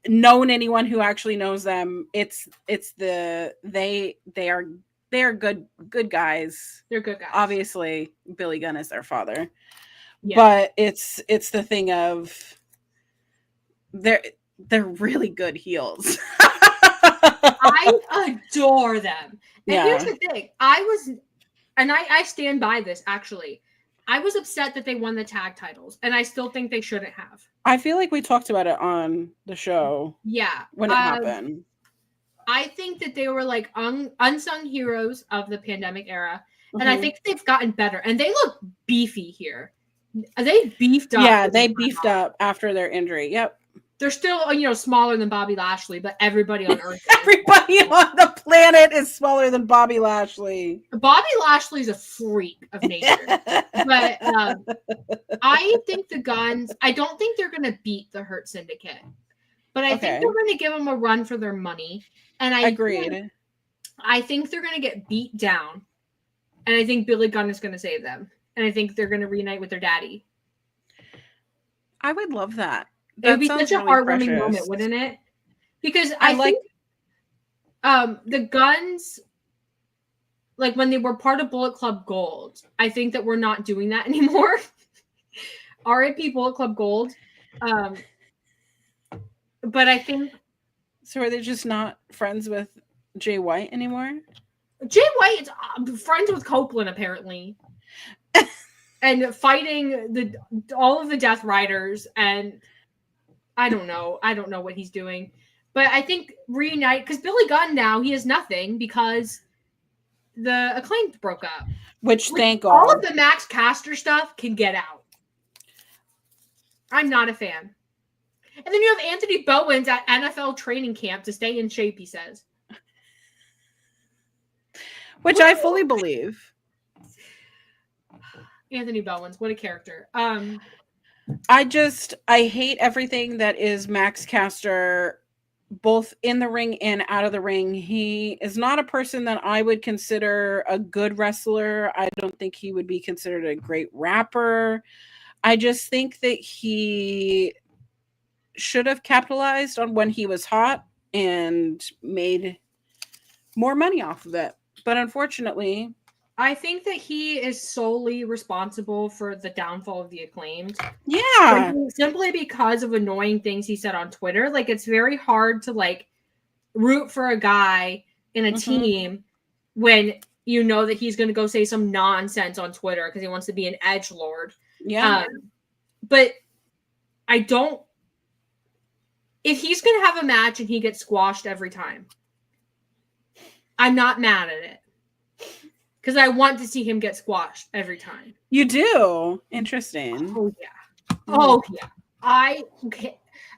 known anyone who actually knows them, they are good guys. They're good guys. Obviously, Billy Gunn is their father. Yeah. But it's the thing of they're really good heels. I adore them. And here's the thing. I stand by this actually. I was upset that they won the tag titles, and I still think they shouldn't have. I feel like we talked about it on the show. Yeah. When it happened. I think that they were like unsung heroes of the pandemic era. Mm-hmm. And I think they've gotten better. And they look beefy here. They beefed up. Yeah, they beefed up after their injury. Yep. They're still, smaller than Bobby Lashley, but everybody on Earth. Everybody on the planet is smaller than Bobby Lashley. Bobby Lashley's a freak of nature. But I think the Guns, I don't think they're going to beat the Hurt Syndicate. But I think they're going to give them a run for their money. And I think they're going to get beat down. And I think Billy Gunn is going to save them. And I think they're going to reunite with their daddy. I would love that. It would be such a heartwarming moment, wouldn't it? Because I think the Guns, like when they were part of Bullet Club Gold, I think that we're not doing that anymore. RIP Bullet Club Gold. But I think... So are they just not friends with Jay White anymore? Jay White is friends with Copeland, apparently. and fighting all of the Death Riders, and I don't know what he's doing, but I think reunite because Billy Gunn now he has nothing because the Acclaimed broke up. Which thank God. All of the Max Caster stuff can get out. I'm not a fan. And then you have Anthony Bowens at NFL training camp to stay in shape, he says. Which I fully believe. Anthony Bowens, what a character. I hate everything that is Max Caster, both in the ring and out of the ring. He is not a person that I would consider a good wrestler. I don't think he would be considered a great rapper. I just think that he should have capitalized on when he was hot and made more money off of it. But unfortunately, I think that he is solely responsible for the downfall of the Acclaimed. Yeah. Simply because of annoying things he said on Twitter. Like, it's very hard to, like, root for a guy in a team when you know that he's going to go say some nonsense on Twitter because he wants to be an edgelord. Yeah. But I don't... If he's going to have a match and he gets squashed every time, I'm not mad at it. Because I want to see him get squashed every time. You do? Interesting. Oh, yeah. Oh, yeah.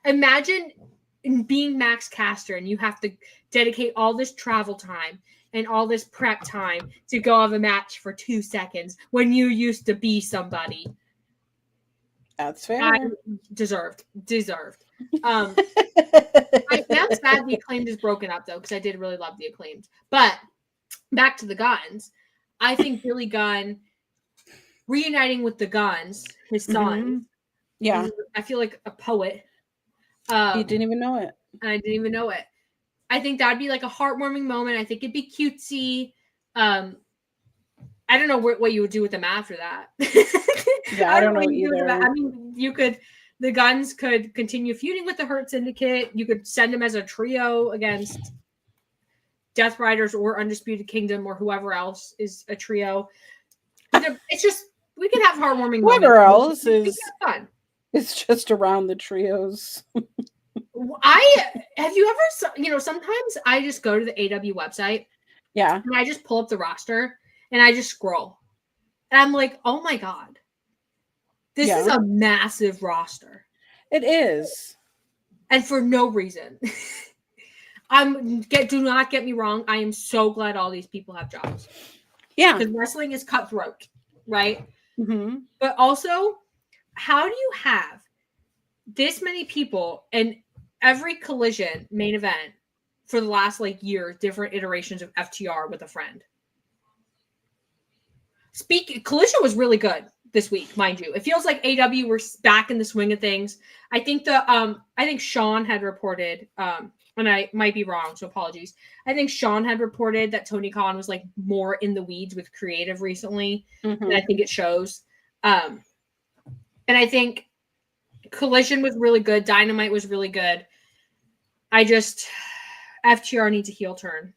Imagine being Max Caster and you have to dedicate all this travel time and all this prep time to go have a match for 2 seconds when you used to be somebody. That's fair. Deserved. I'm sad the Acclaimed is broken up, though, because I did really love the Acclaimed. But back to the Guns. I think Billy Gunn reuniting with the Guns, his son. Yeah. I feel like a poet. You didn't even know it. I didn't even know it. I think that'd be like a heartwarming moment. I think it'd be cutesy. I don't know what you would do with them after that. Yeah, I don't know either. I mean, the Guns could continue feuding with the Hurt Syndicate. You could send them as a trio against Death Riders or Undisputed Kingdom or whoever else is a trio. It's just, we can have heartwarming whoever moments. Else is fun. It's just around the trios. Have you ever, sometimes I just go to the AEW website. Yeah. And I just pull up the roster and I just scroll. And I'm like, oh my God. This is a massive roster. It is. And for no reason. Do not get me wrong. I am so glad all these people have jobs. Yeah. Because wrestling is cutthroat, right? Mm-hmm. But also, how do you have this many people in every Collision main event for the last year, different iterations of FTR with a friend? Collision was really good this week, mind you. It feels like AEW were back in the swing of things. I think Sean had reported, and I might be wrong, so apologies. I think Sean had reported that Tony Khan was more in the weeds with creative recently, and I think it shows. And I think Collision was really good. Dynamite was really good. FTR needs a heel turn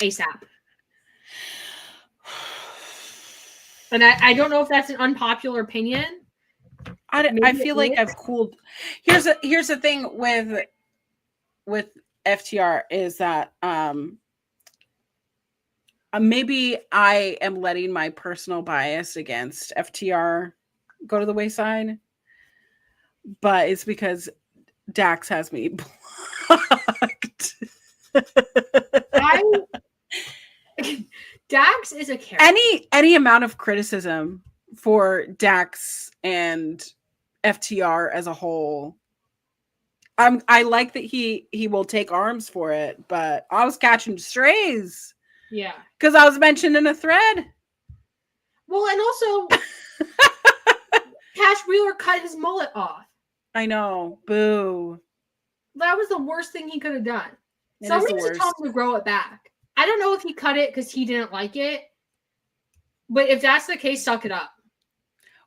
ASAP. And I don't know if that's an unpopular opinion. I feel like I've cooled. Here's the thing with FTR is that maybe I am letting my personal bias against FTR go to the wayside, but it's because Dax has me blocked. Dax is a character. Any amount of criticism for Dax and FTR as a whole, I like that he will take arms for it, but I was catching strays. Yeah. Because I was mentioned in a thread. Well, and also Cash Wheeler cut his mullet off. I know. Boo. That was the worst thing he could have done. Somebody should tell him to grow it back. I don't know if he cut it because he didn't like it. But if that's the case, suck it up.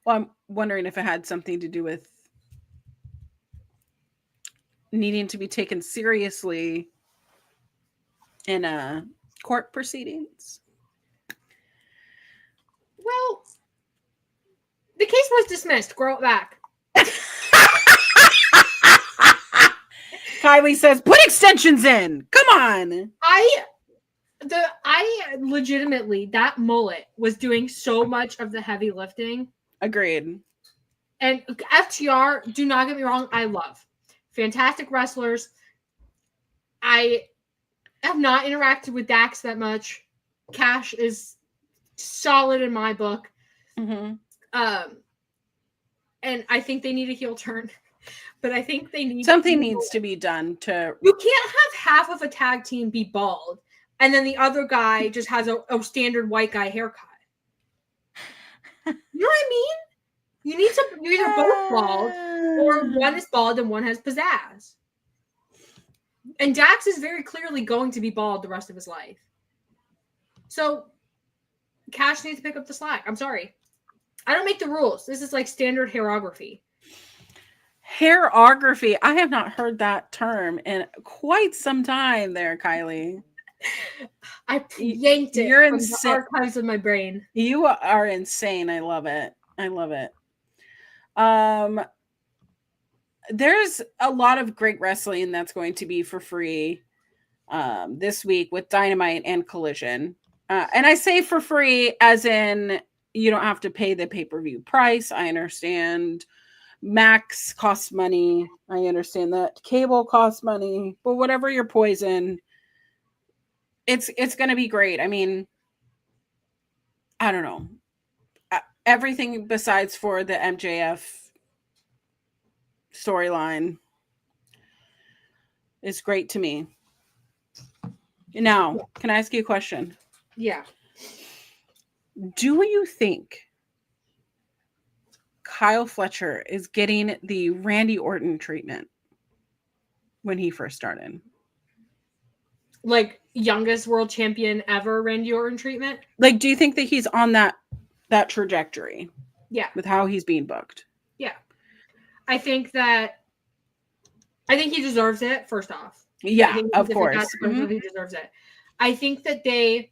Well, I'm wondering if it had something to do with needing to be taken seriously in court proceedings. was dismissed. Grow it back. Kiley says, put extensions in. Come on. I legitimately, that mullet was doing so much of the heavy lifting. Agreed. And FTR, do not get me wrong, I love. Fantastic wrestlers. I have not interacted with Dax that much. Cash is solid in my book. Mm-hmm. And I think they need a heel turn. But I think they need something needs to be done to. You can't have half of a tag team be bald, and then the other guy just has a standard white guy haircut. You know what I mean? You need to. You're either both bald, or one is bald and one has pizzazz. And Dax is very clearly going to be bald the rest of his life. So Cash needs to pick up the slack. I'm sorry. I don't make the rules. This is like standard hairography. Hairography. I have not heard that term in quite some time there, Kiley. I yanked it from the archives of my brain. You are insane. I love it. I love it. There's a lot of great wrestling that's going to be for free this week with Dynamite and Collision. And I say for free as in you don't have to pay the pay-per-view price. I understand Max costs money. I understand that cable costs money, but whatever your poison, it's going to be great. I mean, I don't know. Everything besides for the MJF storyline is great to me. Now, can I ask you a question? Yeah. Do you think Kyle Fletcher is getting the Randy Orton treatment when he first started? Like youngest world champion ever Randy Orton treatment? Like, do you think that he's on that trajectory? Yeah. With how he's being booked? Yeah. I think he deserves it, first off. Yeah, of course. Mm-hmm. He deserves it. I think that they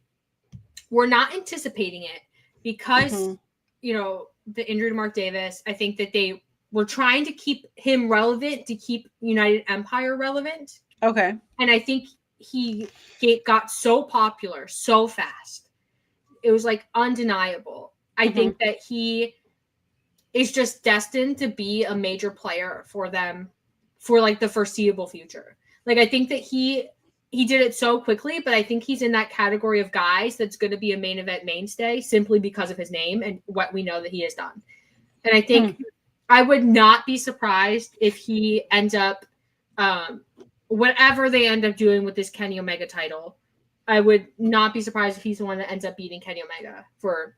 were not anticipating it because, you know, the injury to Mark Davis. I think that they were trying to keep him relevant, to keep United Empire relevant. Okay. And I think he got so popular so fast. It was like undeniable. I think that he is just destined to be a major player for them for like the foreseeable future. Like, I think that he did it so quickly, but I think he's in that category of guys that's going to be a main event mainstay simply because of his name and what we know that he has done. And I think I would not be surprised if he ends up, whatever they end up doing with this Kenny Omega title, I would not be surprised if he's the one that ends up beating Kenny Omega for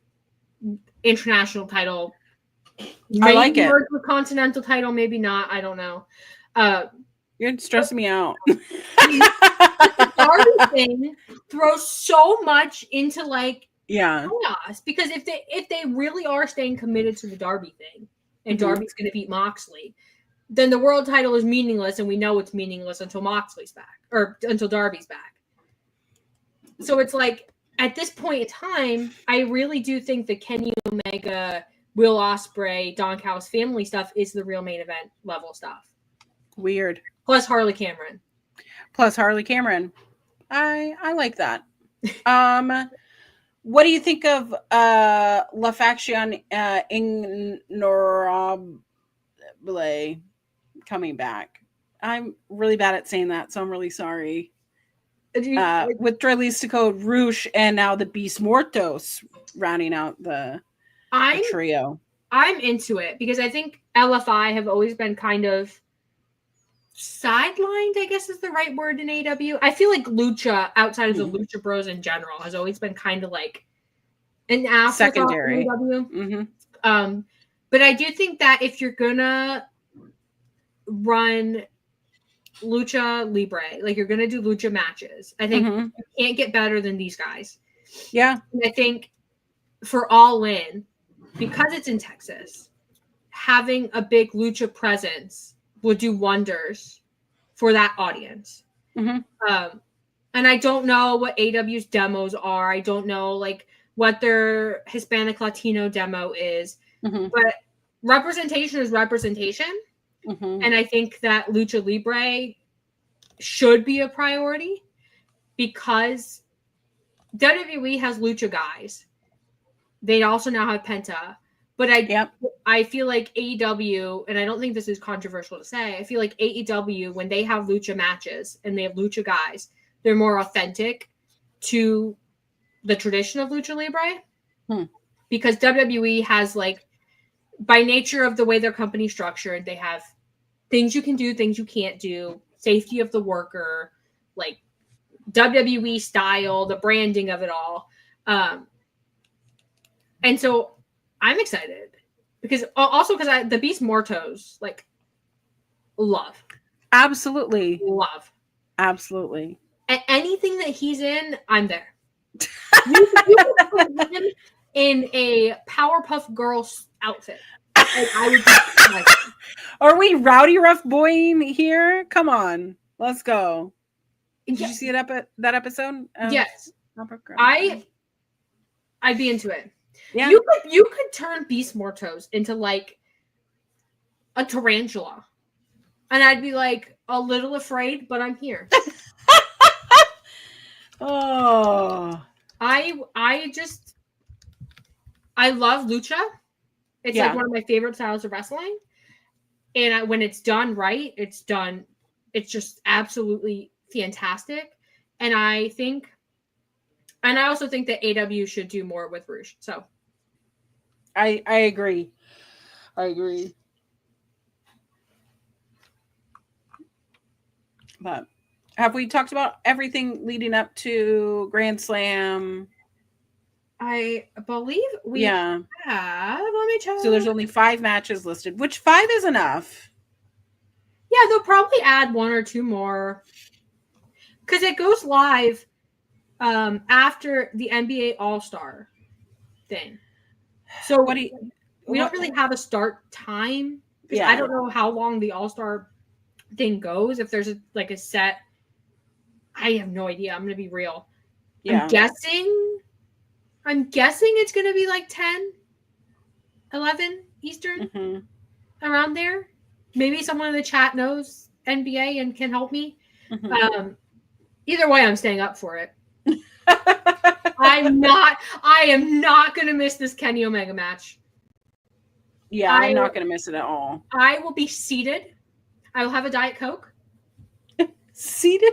international title. Maybe I like it. For continental title, maybe not. I don't know. You're stressing me out. The Darby thing throws so much into like chaos, because if they really are staying committed to the Darby thing, and Darby's going to beat Moxley, then the world title is meaningless, and we know it's meaningless until Moxley's back or until Darby's back. So it's like at this point in time, I really do think the Kenny Omega, Will Ospreay, Don Callis family stuff is the real main event level stuff. Weird. Plus Harley Cameron. I like that. What do you think of La Faction Ignorable coming back? I'm really bad at saying that, so I'm really sorry. With Dralistico Rouge and now the Beast Mortos rounding out the trio. I'm into it because I think LFI have always been kind of sidelined, I guess is the right word in AEW. I feel like Lucha, outside of the Lucha Bros in general, has always been kind of like an afterthought secondary. in AEW. But I do think that if you're gonna run Lucha Libre, like you're gonna do Lucha matches, I think you can't get better than these guys. Yeah. And I think for All In, because it's in Texas, having a big Lucha presence would do wonders for that audience. And I don't know what AW's demos are. I don't know like what their Hispanic Latino demo is. But representation is representation. Mm-hmm. And I think that Lucha Libre should be a priority because WWE has Lucha guys. They also now have Penta. But I feel like AEW, and I don't think this is controversial to say, I feel like AEW, when they have Lucha matches and they have Lucha guys, they're more authentic to the tradition of Lucha Libre. Because WWE has, like, by nature of the way their company's structured, they have things you can do, things you can't do, safety of the worker, like WWE style, the branding of it all. And so I'm excited because the Beast Mortos, like, love. Absolutely. Love. Absolutely. Anything that he's in, I'm there. You put him in a Powerpuff Girls outfit. I would be Are we Rowdy Rough Boying here? Come on. Let's go. Did you see that episode? Yes. I'd be into it. Yeah. You could turn Beast Mortos into, like, a tarantula. And I'd be, like, a little afraid, but I'm here. Oh. I love lucha. It's like one of my favorite styles of wrestling. And when it's done right, it's just absolutely fantastic. And I also think that AEW should do more with Rouge. So I agree. But have we talked about everything leading up to Grand Slam? I believe we have. Let me check. So there's only 5 matches listed, which 5 is enough. Yeah, they'll probably add 1 or 2 more. Because it goes live after the NBA All-Star thing. So we don't really have a start time. Yeah. I don't know how long the All-Star thing goes. If there's a set, I have no idea. I'm going to be real. Yeah. I'm guessing it's going to be like 10, 11 Eastern, around there. Maybe someone in the chat knows NBA and can help me. Either way, I'm staying up for it. I am not going to miss this Kenny Omega match. Yeah, I'm not going to miss it at all. I will be seated. I will have a Diet Coke. Seated?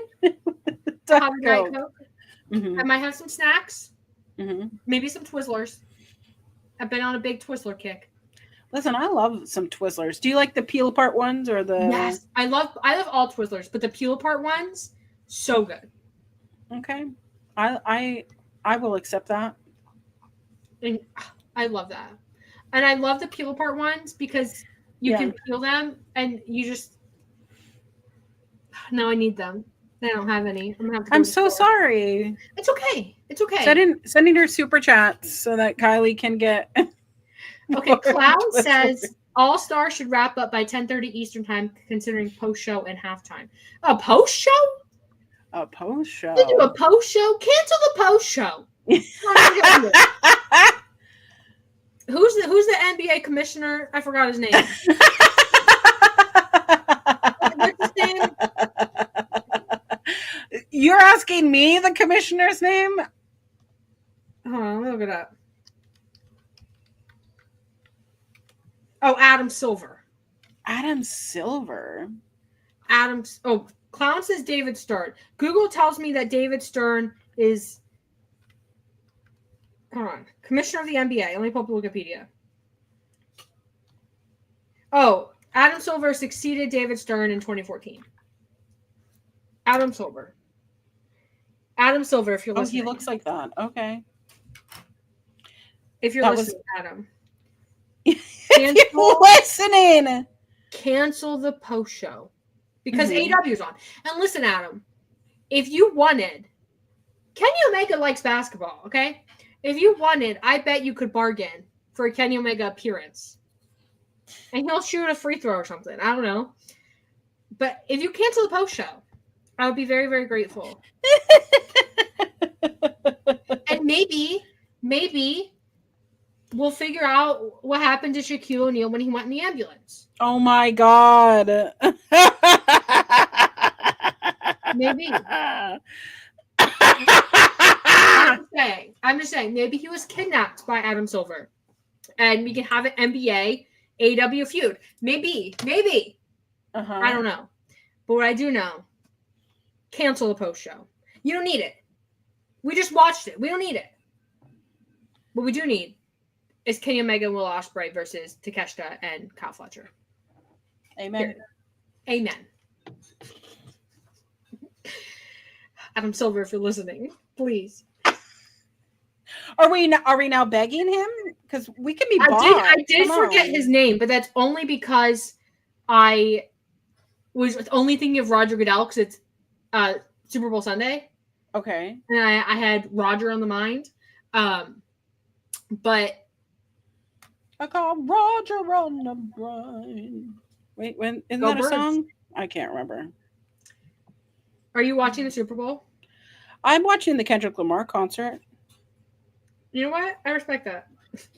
Diet Coke. I might have some snacks. Maybe some Twizzlers. I've been on a big Twizzler kick. Listen, I love some Twizzlers. Do you like the peel apart ones or the? Yes, I love all Twizzlers, but the peel apart ones, so good. Okay, I will accept that. And I love that, and I love the peel apart ones because you can peel them and you just. No, I need them. I don't have any. I'm so sorry. It's okay. It's okay. Sending her super chats so that Kiley can get. Okay, Clown says All Star should wrap up by 10:30 Eastern time, considering post show and halftime. A post show? A post show. They do a post show? Cancel the post show. Who's the NBA commissioner? I forgot his name. What's his name? You're asking me the commissioner's name? Hold on, let me look it up. Oh, Adam Silver. Adam Silver? Clown says David Stern. Google tells me that David Stern is... Hold on. Commissioner of the NBA. Let me pull up Wikipedia. Oh, Adam Silver succeeded David Stern in 2014. Adam Silver, if you're listening. Oh, he looks like that. Okay. If you're listening, Adam. If you're listening. Cancel the post show. Because AEW's on. And listen, Adam, if you wanted, Kenny Omega likes basketball, okay? If you wanted, I bet you could bargain for a Kenny Omega appearance. And he'll shoot a free throw or something. I don't know. But if you cancel the post show, I would be very, very grateful. And maybe we'll figure out what happened to Shaquille O'Neal when he went in the ambulance. Oh my God. Maybe. I'm just saying, maybe he was kidnapped by Adam Silver. And we can have an NBA AEW feud. Maybe. I don't know. But what I do know, cancel the post show. You don't need it. We just watched it. We don't need it. What we do need is Kenny Omega and Will Ospreay versus Takeshita and Kyle Fletcher. Amen. Amen. Adam Silver, if you're listening, please. Are we now begging him? Because we can be bought. I did forget his name, but that's only because I was only thinking of Roger Goodell because it's Super Bowl Sunday. Okay. And I had Roger on the mind. But I call Roger on the mind. Wait, isn't that a song? I can't remember. Are you watching the Super Bowl? I'm watching the Kendrick Lamar concert. You know what? I respect that.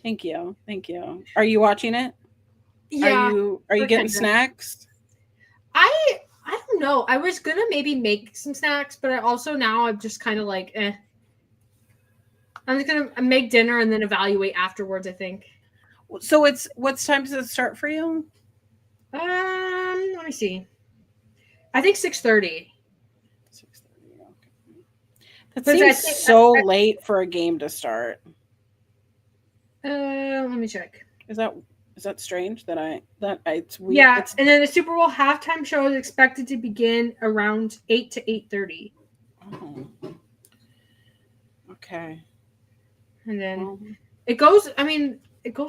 Thank you. Are you watching it? Yeah. Are you getting snacks? I don't know. I was gonna maybe make some snacks, but I'm just kind of like, eh. I'm just gonna make dinner and then evaluate afterwards, I think. So what's time does it start for you? Let me see. I think 6:30. 6:30. Okay. That seems so late for a game to start. Let me check. Is that strange that it's weird? Yeah, and then the Super Bowl halftime show is expected to begin around 8 to 8:30. Oh. Okay. And then it goes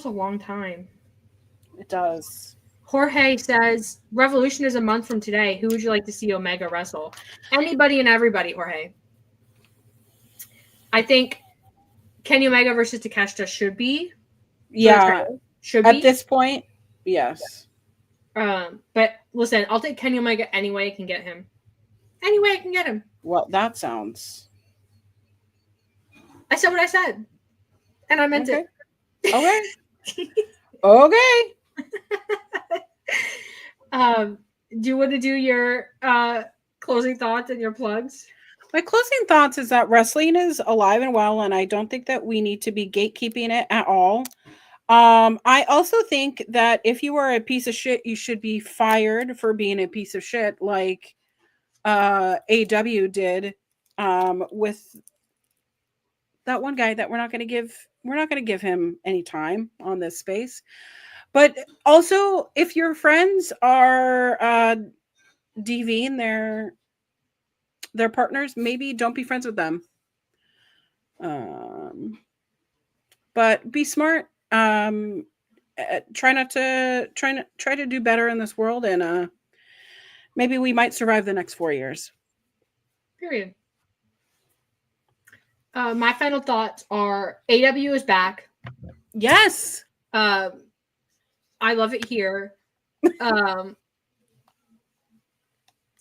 a long time. It does. Jorge says, Revolution is a month from today. Who would you like to see Omega wrestle? Anybody and everybody, Jorge. I think Kenny Omega versus Takeshita should be. Yeah. Should be. At this point, yes. But listen, I'll take Kenny Omega any way I can get him. Any way I can get him. Well, that sounds... I said what I said. And I meant it. Okay. Okay. Do you want to do your closing thoughts and your plugs? My closing thoughts is that wrestling is alive and well, and I don't think that we need to be gatekeeping it at all. I also think that if you are a piece of shit, you should be fired for being a piece of shit, like AEW did with that one guy that we're not going to give him any time on this space. But also, if your friends are DVing their partners, maybe don't be friends with them. But be smart. Try to do better in this world, and maybe we might survive the next 4 years. Period. My final thoughts are AEW is back. Yes. I love it here.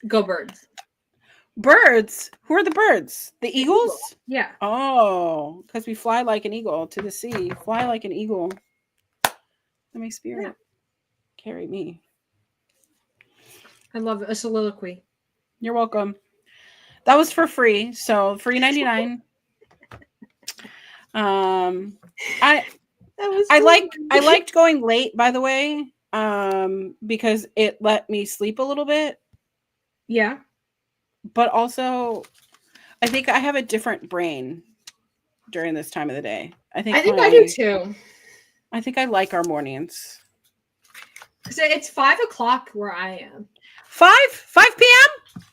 Go Birds. Birds? Who are the birds? The eagles? Yeah. Oh, because we fly like an eagle to the sea. Fly like an eagle. Let my spirit carry me. I love it. A soliloquy. You're welcome. That was for free. So free 99. I liked going late, by the way, because it let me sleep a little bit. Yeah. But also, I think I have a different brain during this time of the day. I think I do too. I think I like our mornings. Because it's 5 o'clock where I am. 5 p.m.?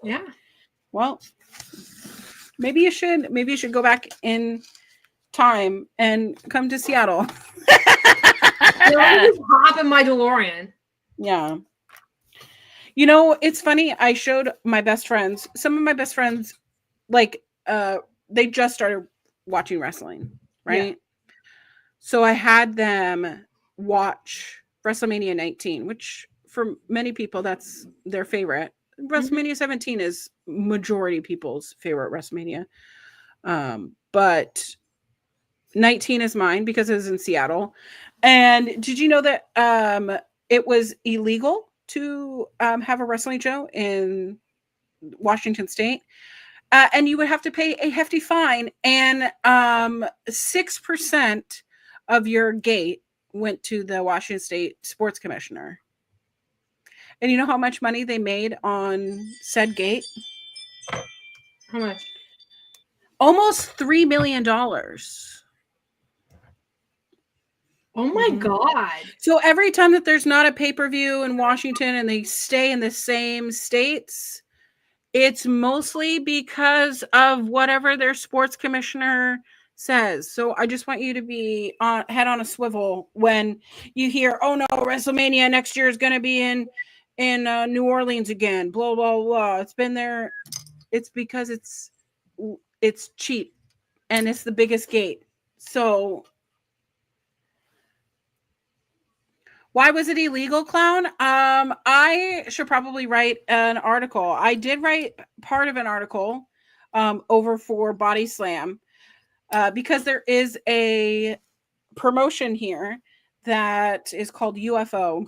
Yeah. Well, maybe you should go back in time and come to Seattle. Just hop in my DeLorean. Yeah. You know, it's funny. I showed my best friends, some of my best friends, like, they just started watching wrestling, right? Yeah. So I had them watch WrestleMania 19, which for many people, that's their favorite. WrestleMania 17 is majority people's favorite WrestleMania. But 19 is mine because it was in Seattle. And did you know that it was illegal to have a wrestling show in Washington State? And you would have to pay a hefty fine, and 6% of your gate went to the Washington State Sports Commissioner. And you know how much money they made on said gate? How much? Almost $3 million. Oh my God. So every time that there's not a pay-per-view in Washington and they stay in the same states, it's mostly because of whatever their sports commissioner says. So I just want you to be head on a swivel when you hear, oh no, WrestleMania next year is going to be in New Orleans again, blah, blah, blah. It's been there. It's because it's cheap and it's the biggest gate. So why was it illegal, Clown? I should probably write an article. I did write part of an article over for Body Slam because there is a promotion here that is called UFO,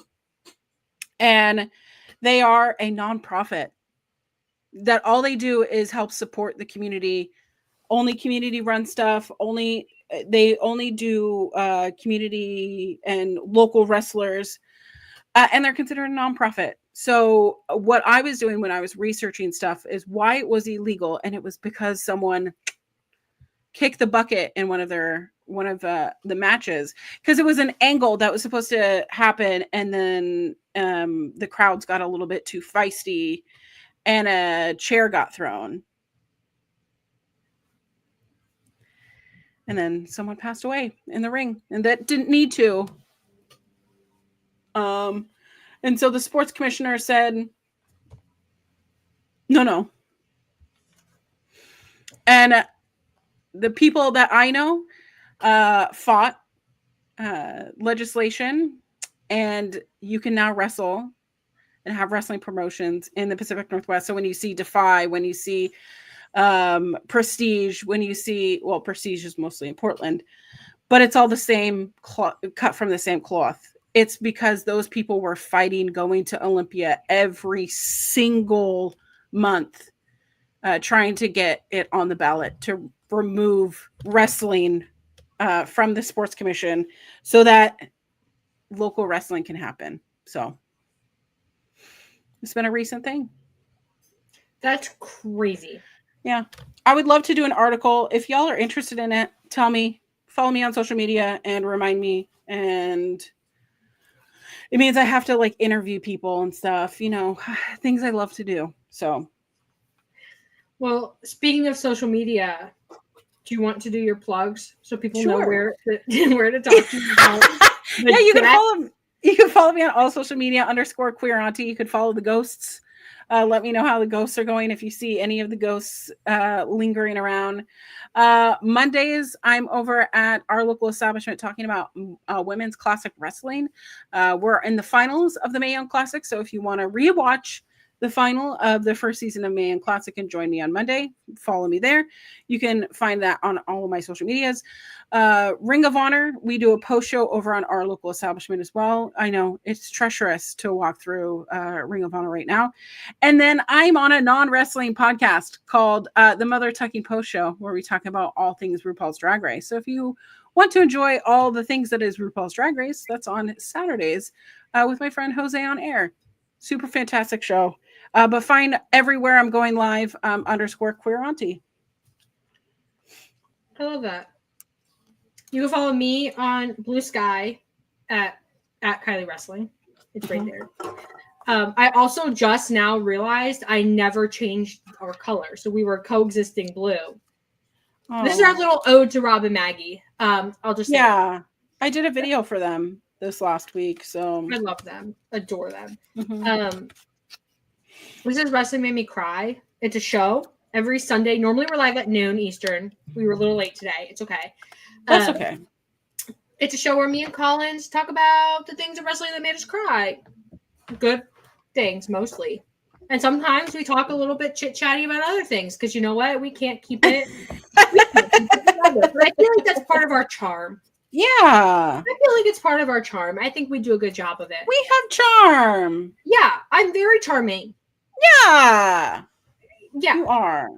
and they are a nonprofit that all they do is help support the community. Only community run stuff. They only do community and local wrestlers, and they're considered a nonprofit. So what I was doing when I was researching stuff is why it was illegal, and it was because someone kicked the bucket in one of the matches, because it was an angle that was supposed to happen, and then the crowds got a little bit too feisty, and a chair got thrown. And then someone passed away in the ring, and that didn't need to. And so the sports commissioner said, no. And the people that I know fought legislation, and you can now wrestle and have wrestling promotions in the Pacific Northwest. So when you see Defy, when you see Prestige, when you see, well, Prestige is mostly in Portland, but it's all the same cut from the same cloth. It's because those people were fighting going to Olympia every single month, trying to get it on the ballot to remove wrestling from the sports commission so that local wrestling can happen. So it's been a recent thing. That's crazy. Yeah. I would love to do an article. If y'all are interested in it, tell me, follow me on social media and remind me. And it means I have to like interview people and stuff, things I love to do. So. Well, speaking of social media, do you want to do your plugs so people know where to talk to you about? Yeah, you can follow me on all social media _queer auntie. You could follow the ghosts. Let me know how the ghosts are going if you see any of the ghosts lingering around. Mondays, I'm over at our local establishment talking about women's classic wrestling. We're in the finals of the Mae Young Classic, so if you want to rewatch the final of the first season of Mae Young Classic and join me on Monday, follow me there. You can find that on all of my social medias. Ring of Honor, we do a post show over on our local establishment as well. I know it's treacherous to walk through Ring of Honor right now. And then I'm on a non-wrestling podcast called the Mother Tucking Post Show, where we talk about all things RuPaul's Drag Race. So if you want to enjoy all the things that is RuPaul's Drag Race, that's on Saturdays with my friend Jose on Air. Super fantastic show. But find everywhere I'm going live _queer auntie. I love that. You can follow me on Blue Sky at Kiley Wrestling. It's right there. I also just now realized I never changed our color, so we were coexisting blue. Oh. This is our little ode to Rob and Maggie. I'll just say that. I did a video for them this last week, so I love them, adore them. Mm-hmm. This is Wrestling Made Me Cry. It's a show every Sunday. Normally we're live at noon Eastern. We were a little late today. It's okay. That's okay. It's a show where me and Collins talk about the things of wrestling that made us cry. Good things, mostly. And sometimes we talk a little bit chit-chatty about other things because you know what? We can't keep it. We can't keep it together. But I feel like that's part of our charm. Yeah. I feel like it's part of our charm. I think we do a good job of it. We have charm. Yeah, I'm very charming. Yeah. Yeah. You are.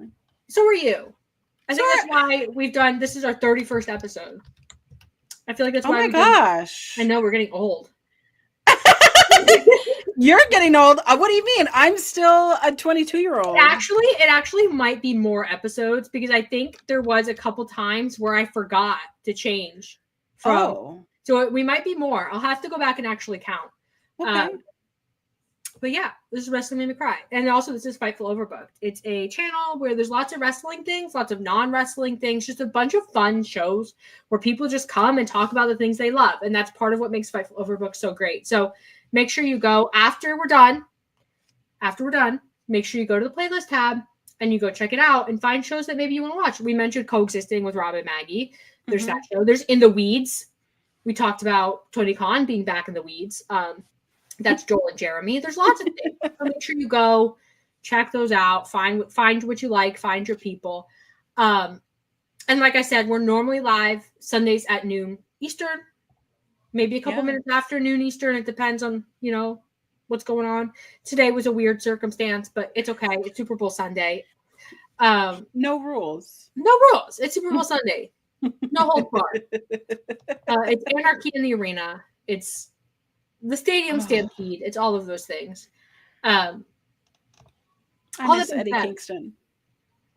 So are you. I think that's why this is our 31st episode. I feel like that's why oh my gosh. I know we're getting old. You're getting old. What do you mean? I'm still a 22-year-old. It actually might be more episodes because I think there was a couple times where I forgot to change from. So we might be more. I'll have to go back and actually count. Okay. But yeah, this is Wrestling Made Me Cry. And also this is Fightful Overbooked. It's a channel where there's lots of wrestling things, lots of non-wrestling things, just a bunch of fun shows where people just come and talk about the things they love. And that's part of what makes Fightful Overbooked so great. So make sure you go after we're done, make sure you go to the playlist tab and you go check it out and find shows that maybe you want to watch. We mentioned Coexisting with Rob and Maggie. There's that show. There's In the Weeds. We talked about Tony Khan being back in the weeds. That's Joel and Jeremy. There's lots of things. So make sure you go check those out. Find what you like. Find your people. And like I said, we're normally live Sundays at noon Eastern. Maybe a couple minutes after noon Eastern. It depends on, what's going on. Today was a weird circumstance, but it's okay. It's Super Bowl Sunday. No rules. No rules. It's Super Bowl Sunday. No hold barred. It's anarchy in the arena. It's the stadium stampede. It's all of those things. I miss Eddie Kingston.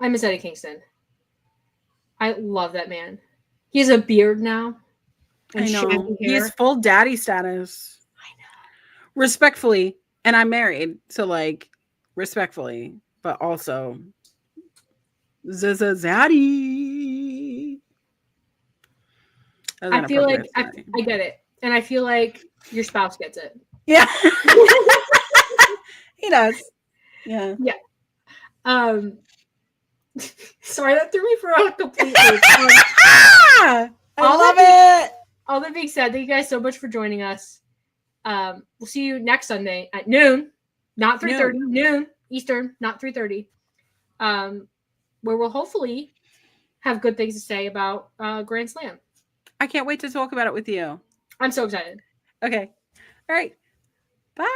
I miss Eddie Kingston. I love that man. He has a beard now. I know. He has full daddy status. I know. Respectfully. And I'm married. So respectfully. But also Zaddy. I feel like I get it. And I feel like your spouse gets it. Yeah. He does. Yeah. Yeah. Sorry, that threw me for a complete loop. I love it. All that being said, thank you guys so much for joining us. We'll see you next Sunday at noon, not 3:30, noon Eastern, not 3:30. Where we'll hopefully have good things to say about Grand Slam. I can't wait to talk about it with you. I'm so excited. Okay. All right. Bye.